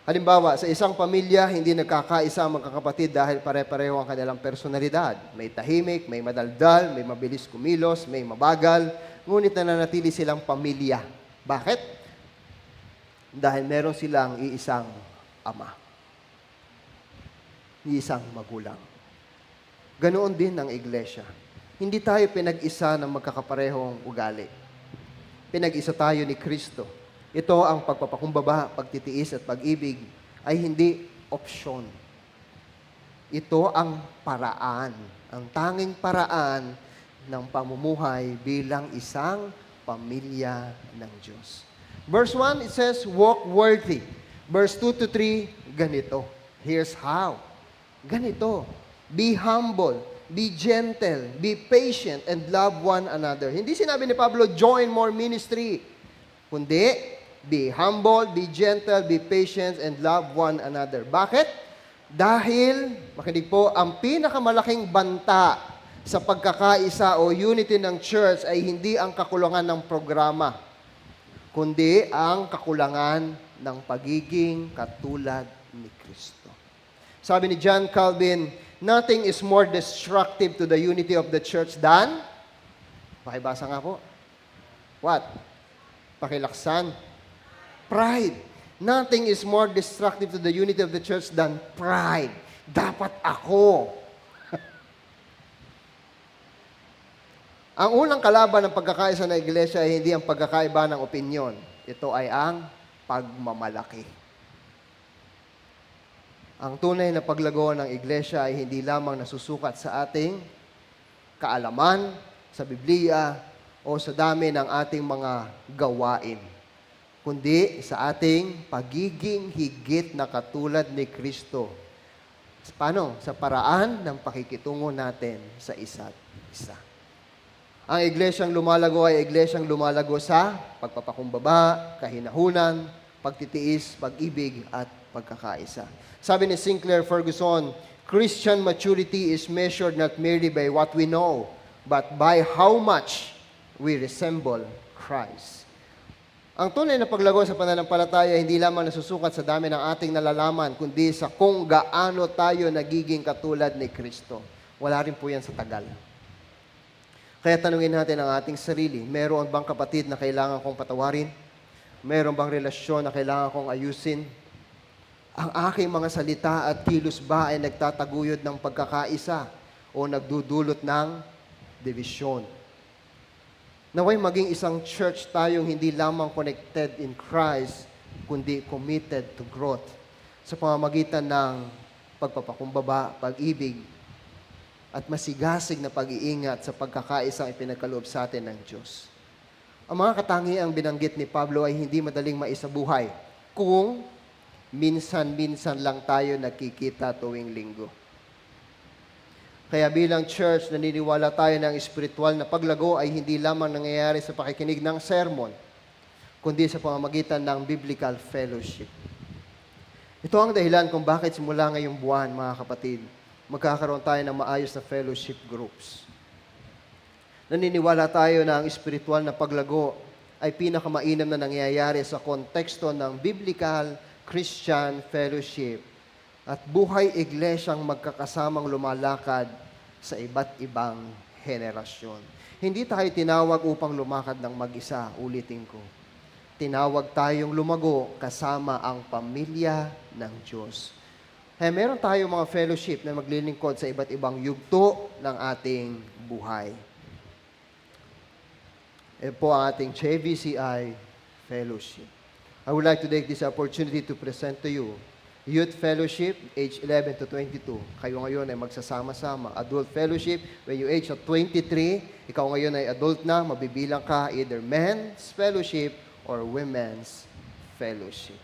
Halimbawa, sa isang pamilya, hindi nagkakaisa ang magkakapatid dahil pare-pareho ang kanilang personalidad. May tahimik, may madaldal, may mabilis kumilos, may mabagal, ngunit nananatili silang pamilya. Bakit? Dahil meron silang iisang ama. Iisang magulang. Ganoon din ang iglesia. Hindi tayo pinag-isa ng magkakaparehong ugali. Pinag-isa tayo ni Kristo. Ito ang pagpapakumbaba, pagtitiis at pag-ibig ay hindi opsyon. Ito ang paraan, ang tanging paraan ng pamumuhay bilang isang pamilya ng Diyos. Verse 1, it says, walk worthy. Verse 2 to 3, ganito. Here's how. Ganito. Be humble. Be gentle, be patient, and love one another. Hindi sinabi ni Pablo, join more ministry. Kundi, be humble, be gentle, be patient, and love one another. Bakit? Dahil, makinig po, ang pinakamalaking banta sa pagkakaisa o unity ng church ay hindi ang kakulangan ng programa, kundi ang kakulangan ng pagiging katulad ni Kristo. Sabi ni John Calvin, nothing is more destructive to the unity of the church than, pakibasa nga po, what? Pakilaksan. Pride. Nothing is more destructive to the unity of the church than pride. Dapat ako. Ang unang kalaban ng pagkakaisa ng iglesia ay hindi ang pagkakaiba ng opinyon. Ito ay ang pagmamalaki. Ang tunay na paglago ng iglesia ay hindi lamang nasusukat sa ating kaalaman, sa Biblia, o sa dami ng ating mga gawain, kundi sa ating pagiging higit na katulad ni Kristo. Paano? Sa paraan ng pakikitungo natin sa isa't isa. Ang iglesyang lumalago ay iglesyang lumalago sa pagpapakumbaba, kahinahunan, pagtitiis, pag-ibig, at pagkakaisa. Sabi ni Sinclair Ferguson, Christian maturity is measured not merely by what we know, but by how much we resemble Christ. Ang tunay na paglago sa pananampalataya hindi lamang nasusukat sa dami ng ating nalalaman, kundi sa kung gaano tayo nagiging katulad ni Kristo. Wala rin po yan sa tagal. Kaya tanungin natin ang ating sarili, meron bang kapatid na kailangan kong patawarin? Meron bang relasyon na kailangan kong ayusin? Ang aking mga salita at kilos ba ay nagtataguyod ng pagkakaisa o nagdudulot ng division? Naway maging isang church tayong hindi lamang connected in Christ, kundi committed to growth sa pamamagitan ng pagpapakumbaba, pag-ibig, at masigasig na pag-iingat sa pagkakaisang ipinagkaloob sa atin ng Diyos. Ang mga katangiang binanggit ni Pablo ay hindi madaling maisabuhay kung minsan-minsan lang tayo nakikita tuwing linggo. Kaya bilang church, naniniwala tayo ng espiritual na paglago ay hindi lamang nangyayari sa pakikinig ng sermon, kundi sa pamamagitan ng biblical fellowship. Ito ang dahilan kung bakit simula ngayong buwan, mga kapatid, magkakaroon tayo ng maayos na fellowship groups. Naniniwala tayo na ang espiritual na paglago ay pinakamainam na nangyayari sa konteksto ng biblical Christian fellowship at buhay iglesyang magkakasamang lumalakad sa iba't ibang henerasyon. Hindi tayo tinawag upang lumakad ng mag-isa, ulitin ko. Tinawag tayong lumago kasama ang pamilya ng Diyos. Kaya meron tayong mga fellowship na maglilingkod sa iba't ibang yugto ng ating buhay. Ito po ang ating JVCI fellowship. I would like to take this opportunity to present to you Youth Fellowship, age 11 to 22. Kayo ngayon ay magsasama-sama. Adult Fellowship, when you age at 23, ikaw ngayon ay adult na, mabibilang ka either Men's Fellowship or Women's Fellowship.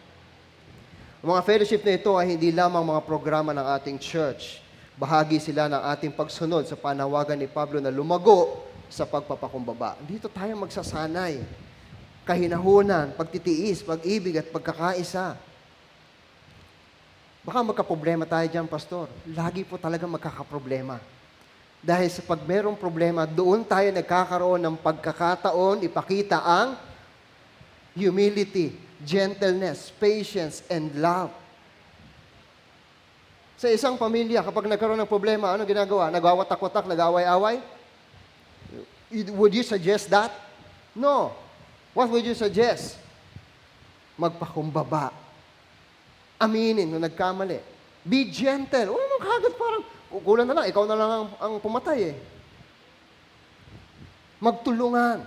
Ang mga fellowship na ito ay hindi lamang mga programa ng ating church. Bahagi sila ng ating pagsunod sa panawagan ni Pablo na lumago sa pagpapakumbaba. Dito tayo magsasanay. Kahinahunan, pagtitiis, pag-ibig at pagkakaisa. Baka magkaproblema tayo dyan, Pastor. Lagi po talaga magkakaproblema. Dahil sa pag merong problema, doon tayo nagkakaroon ng pagkakataon, ipakita ang humility, gentleness, patience, and love. Sa isang pamilya, kapag nagkaroon ng problema, ano ginagawa? Nagwawatak-watak, nag-away-away? Would you suggest that? No. What would you suggest? Magpakumbaba. Aminin kung nagkamali. Be gentle. Huwag naman kagad parang, kukulan na lang, ikaw na lang ang pumatay eh. Magtulungan.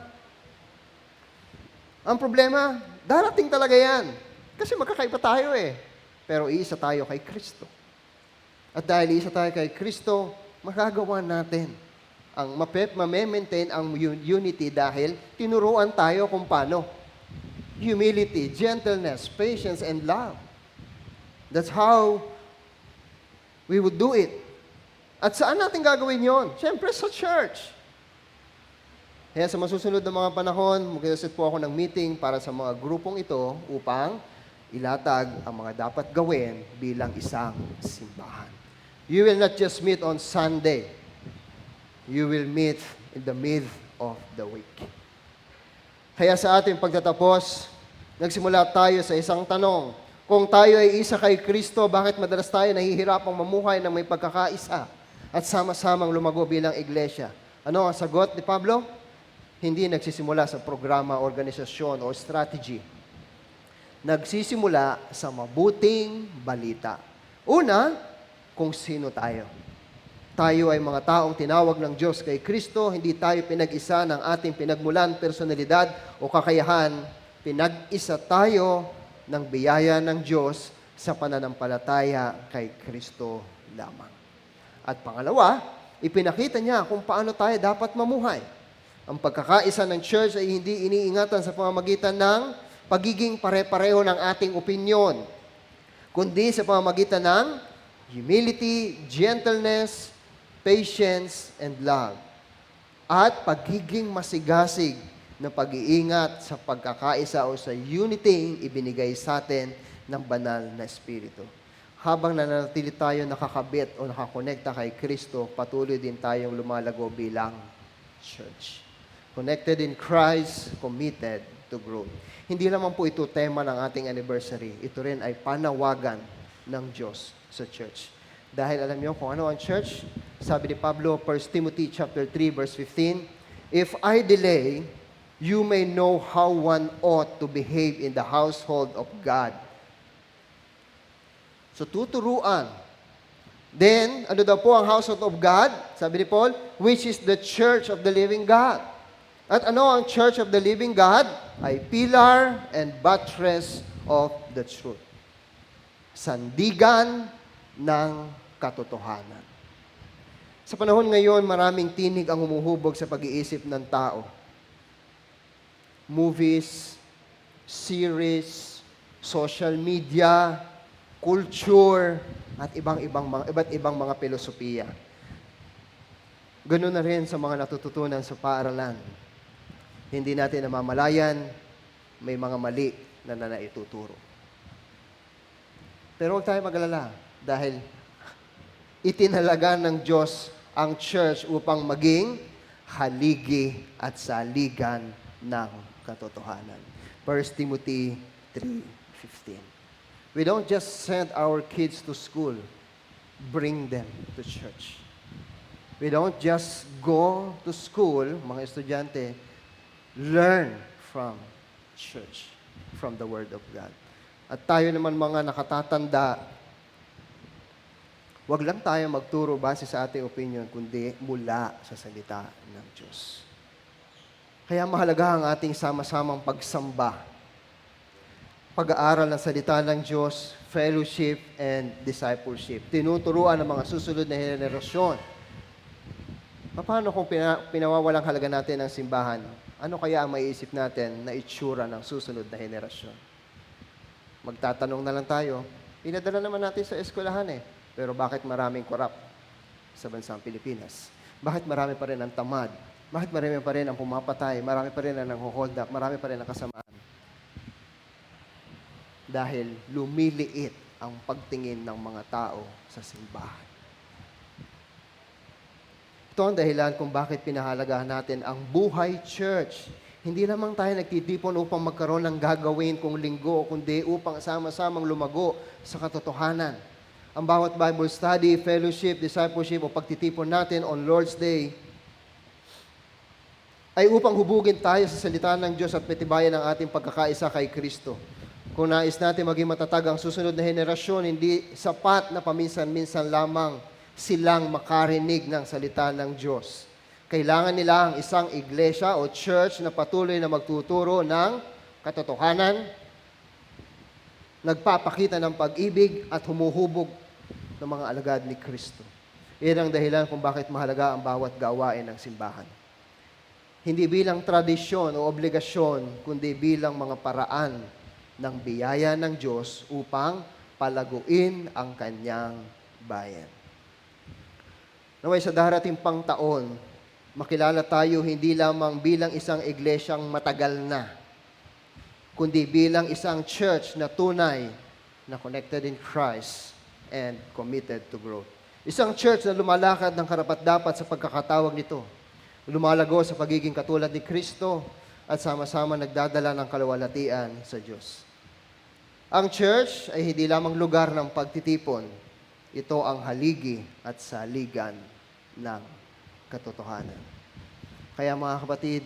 Ang problema, darating talaga yan. Kasi magkakaiba tayo eh. Pero iisa tayo kay Kristo. At dahil iisa tayo kay Kristo, magagawa natin ang ma-maintain ang unity dahil tinuruan tayo kung paano. Humility, gentleness, patience, and love. That's how we would do it. At saan natin gagawin yon? Siyempre sa church. Kaya sa masusunod na mga panahon, mag-set po ako ng meeting para sa mga grupong ito upang ilatag ang mga dapat gawin bilang isang simbahan. You will not just meet on Sunday. You will meet in the mid of the week. Kaya sa ating pagtatapos, nagsimula tayo sa isang tanong. Kung tayo ay isa kay Kristo, bakit madalas tayo nahihirapang mamuhay ng may pagkakaisa at sama-samang lumago bilang iglesia? Ano ang sagot ni Pablo? Hindi nagsisimula sa programa, organisasyon o strategy. Nagsisimula sa mabuting balita. Una, kung sino tayo. Tayo ay mga taong tinawag ng Diyos kay Kristo, hindi tayo pinag-isa ng ating pinagmulan, personalidad o kakayahan. Pinag-isa tayo ng biyaya ng Diyos sa pananampalataya kay Kristo lamang. At pangalawa, ipinakita niya kung paano tayo dapat mamuhay. Ang pagkakaisa ng church ay hindi iniingatan sa pamamagitan ng pagiging pare-pareho ng ating opinyon, kundi sa pamamagitan ng humility, gentleness, patience, and love. At pagiging masigasig na pag-iingat sa pagkakaisa o sa unity ibinigay sa atin ng banal na Espiritu. Habang nananatili tayo nakakabit o nakakonekta kay Kristo, patuloy din tayong lumalago bilang church. Connected in Christ, committed to growth. Hindi lamang po ito tema ng ating anniversary. Ito rin ay panawagan ng Diyos sa church. Dahil alam niyo kung ano ang church? Sabi ni Pablo, 1 Timothy chapter 3 verse 15, "If I delay, you may know how one ought to behave in the household of God." So tuturuan. Then, ano daw po ang household of God? Sabi ni Paul, which is the church of the living God. At ano ang church of the living God? Ay pillar and buttress of the truth. Sandigan ng katotohanan. Sa panahon ngayon, maraming tinig ang humuhubog sa pag-iisip ng tao. Movies, series, social media, culture, at iba't ibang mga filosofiya. Ganoon na rin sa mga natututunan sa paaralan. Hindi natin namamalayan, may mga mali na naituturo. Pero huwag tayo mag-alala dahil itinalaga ng Diyos ang church upang maging haligi at saligan ng katotohanan. 1 Timothy 3:15. We don't just send our kids to school, bring them to church. We don't just go to school, mga estudyante, learn from church, from the Word of God. At tayo naman mga nakatatanda, wag lang tayo magturo base sa ating opinion, kundi mula sa salita ng Diyos. Kaya mahalaga ang ating sama-samang pagsamba, pag-aaral ng salita ng Diyos, fellowship, and discipleship. Tinuturuan ng mga susunod na henerasyon. Paano kung pinawawalang halaga natin ang simbahan? Ano kaya ang maiisip natin na itsura ng susunod na henerasyon? Magtatanong na lang tayo, pinadala naman natin sa eskwelahan pero bakit maraming korap sa bansang Pilipinas? Bakit marami pa rin ang tamad? Bakit marami pa rin ang pumapatay? Marami pa rin ang nangho-hold up? Marami pa rin ang kasamaan? Dahil lumiliit ang pagtingin ng mga tao sa simbahan. Ito ang dahilan kung bakit pinahalagahan natin ang buhay church. Hindi lamang tayo nagtitipon upang magkaroon ng gagawin kung linggo, kundi upang sama-samang lumago sa katotohanan. Ang bawat Bible study, fellowship, discipleship o pagtitipon natin on Lord's Day ay upang hubugin tayo sa salita ng Diyos at patibayan ang ating pagkakaisa kay Kristo. Kung nais natin maging matatag ang susunod na henerasyon, hindi sapat na paminsan-minsan lamang silang makarinig ng salita ng Diyos. Kailangan nila ang isang iglesia o church na patuloy na magtuturo ng katotohanan, nagpapakita ng pag-ibig at humuhubog ng mga alagad ni Kristo. Iyan ang dahilan kung bakit mahalaga ang bawat gawain ng simbahan. Hindi bilang tradisyon o obligasyon, kundi bilang mga paraan ng biyaya ng Diyos upang palaguin ang kanyang bayan. Naway sa darating pang taon, makilala tayo hindi lamang bilang isang iglesyang matagal na, kundi bilang isang church na tunay na connected in Christ and committed to growth. Isang church na lumalakad ng karapat-dapat sa pagkakatawag nito. Lumalago sa pagiging katulad ni Kristo at sama-sama nagdadala ng kaluwalhatian sa Diyos. Ang church ay hindi lamang lugar ng pagtitipon. Ito ang haligi at saligan ng katotohanan. Kaya mga kapatid,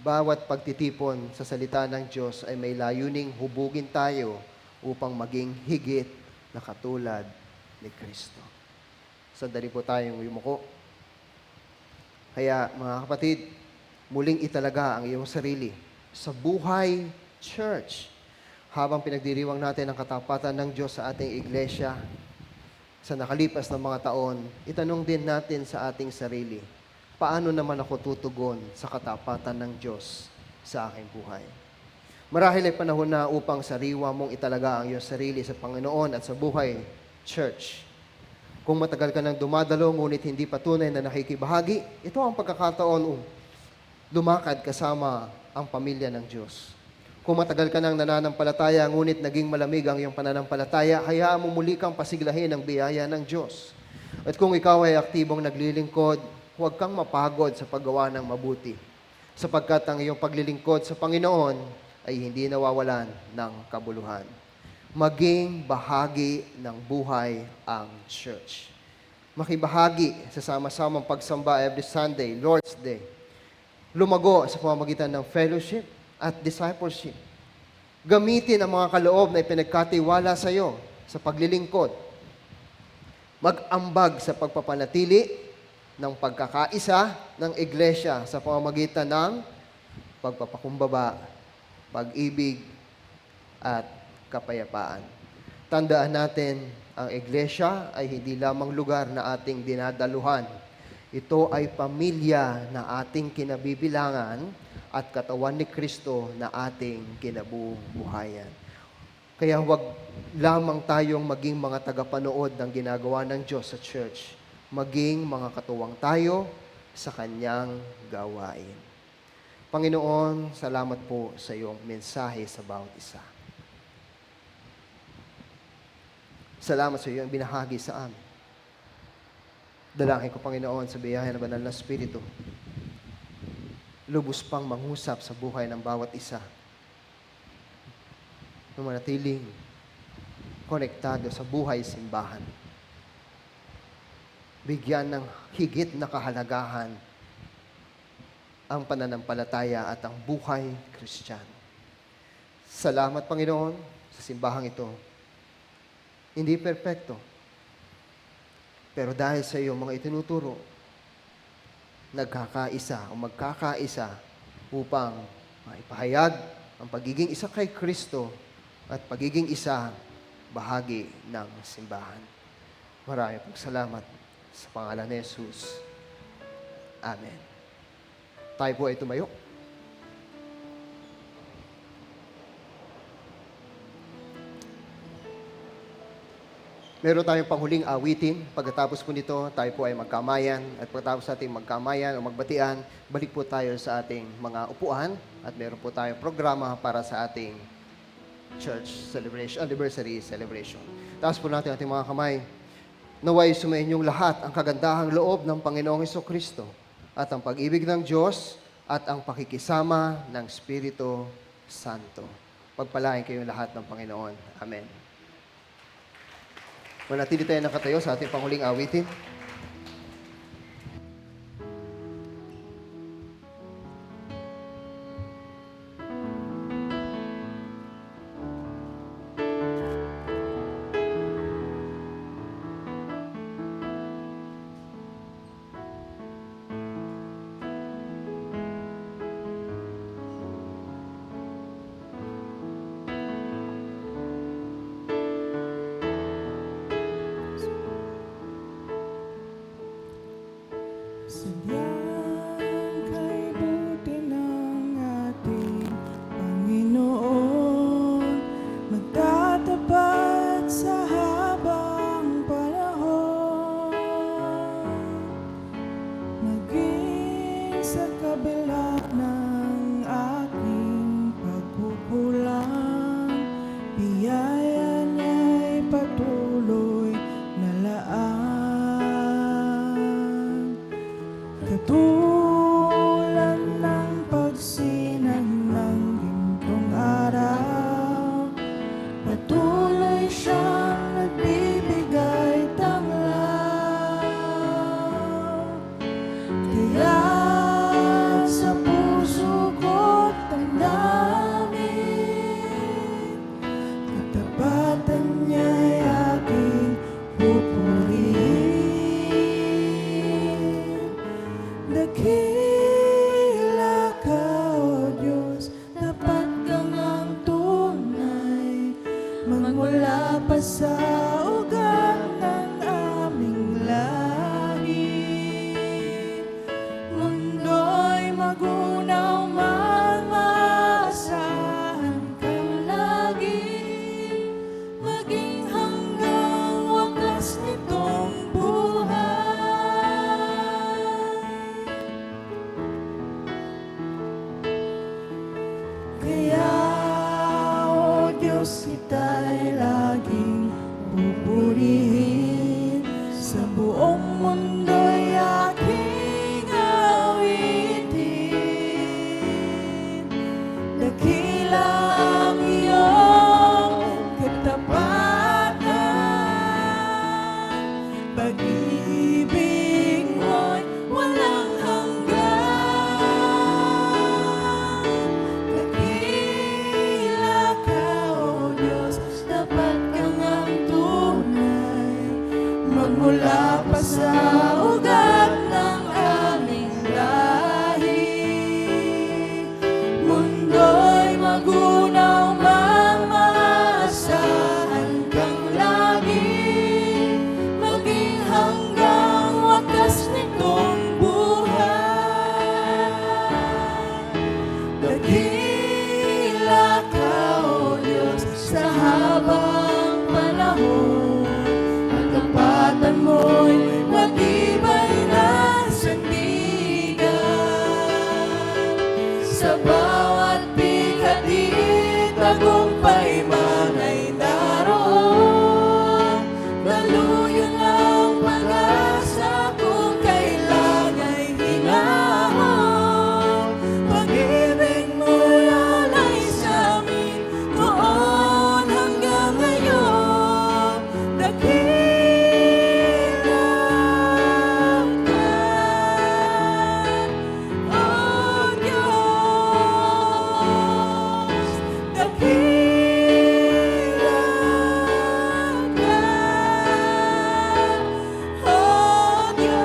bawat pagtitipon sa salita ng Diyos ay may layuning hubugin tayo upang maging higit na katulad ni Kristo. Sandali po tayong yumuko. Kaya mga kapatid, muling italaga ang iyong sarili sa buhay church. Habang pinagdiriwang natin ang katapatan ng Diyos sa ating iglesia, sa nakalipas na mga taon, itanong din natin sa ating sarili, paano naman ako tutugon sa katapatan ng Diyos sa aking buhay? Marahil ay panahon na upang sariwa mong italaga ang iyong sarili sa Panginoon at sa buhay church. Kung matagal ka nang dumadalo, ngunit hindi pa tunay na nakikibahagi, ito ang pagkakataon lumakad kasama ang pamilya ng Diyos. Kung matagal ka nang nananampalataya, ngunit naging malamig ang iyong pananampalataya, hayaan mo muli kang pasiglahin ang biyaya ng Diyos. At kung ikaw ay aktibong naglilingkod, huwag kang mapagod sa paggawa ng mabuti. sapagkat ang iyong paglilingkod sa Panginoon ay hindi nawawalan ng kabuluhan. Maging bahagi ng buhay ang church. Makibahagi sa sama-samang pagsamba every Sunday, Lord's Day. Lumago sa pamamagitan ng fellowship at discipleship. Gamitin ang mga kaloob na ipinagkatiwala sa iyo sa paglilingkod. Mag-ambag sa pagpapanatili ng pagkakaisa ng iglesia sa pamamagitan ng pagpapakumbaba, pag-ibig, at kapayapaan. Tandaan natin, ang iglesia ay hindi lamang lugar na ating dinadaluhan. Ito ay pamilya na ating kinabibilangan at katawan ni Kristo na ating kinabubuhayan. Kaya huwag lamang tayong maging mga tagapanood ng ginagawa ng Diyos sa church. Maging mga katuwang tayo sa Kanyang gawain. Panginoon, salamat po sa iyong mensahe sa bawat isa. Salamat sa iyong binahagi sa amin. Dalangin ko, Panginoon, sa biyaya ng banal na Espiritu, lubos pang mangusap sa buhay ng bawat isa. Na manatiling konektado sa buhay simbahan. Bigyan ng higit na kahalagahan ang pananampalataya at ang buhay Kristiyano. Salamat, Panginoon, sa simbahang ito. Hindi perpekto. Pero dahil sa iyong mga itinuturo, nagkakaisa o magkakaisa upang maipahayag ang pagiging isa kay Kristo at pagiging isa bahagi ng simbahan. Maraming salamat sa pangalan ni Jesus. Amen. Tayo po ay tumayo. Meron tayong panghuling awitin. Pagkatapos po nito, tayo po ay magkamayan. At pagkatapos ating magkamayan o magbatian, balik po tayo sa ating mga upuan. At meron po tayong programa para sa ating church celebration, anniversary celebration. Taas po natin ating mga kamay. Naway sumainyong lahat ang kagandahang loob ng Panginoong Hesukristo at ang pag-ibig ng Diyos at ang pakikisama ng Espiritu Santo. Pagpalain kayong lahat ng Panginoon. Amen. Manatili tayo nakatayo sa ating panghuling awitin. Sadyang kay buti ng ating Panginoon, magtatapat sa habang panahon, maging sa kabila ng aking pagkukulang, biyaya niya'y patuloy na laan. Pag-ibig mo'y walang hanggan. Dakila ka, O Diyos, dapat kang ang tunay. Magmula pa sa ugat ng aming lahi, mundo'y magunaw, mamaasahan kang lagi, maging hanggang wakas nitong buhay. Dakila ka, O Diyos, sa habang panahon, ang kapatan mo'y matibay na sandigan. Sa bawat pikati, tagumpay man ay naroon. Daluyan ang pag-asa kung kailan ay hinahon. Pag-ibig mo'y alay sa amin noon hanggang ngayon. Dakila ka, O Diyos. Dakila ka, O Diyos.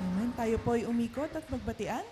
Amen. Tayo po'y umikot at magbatian.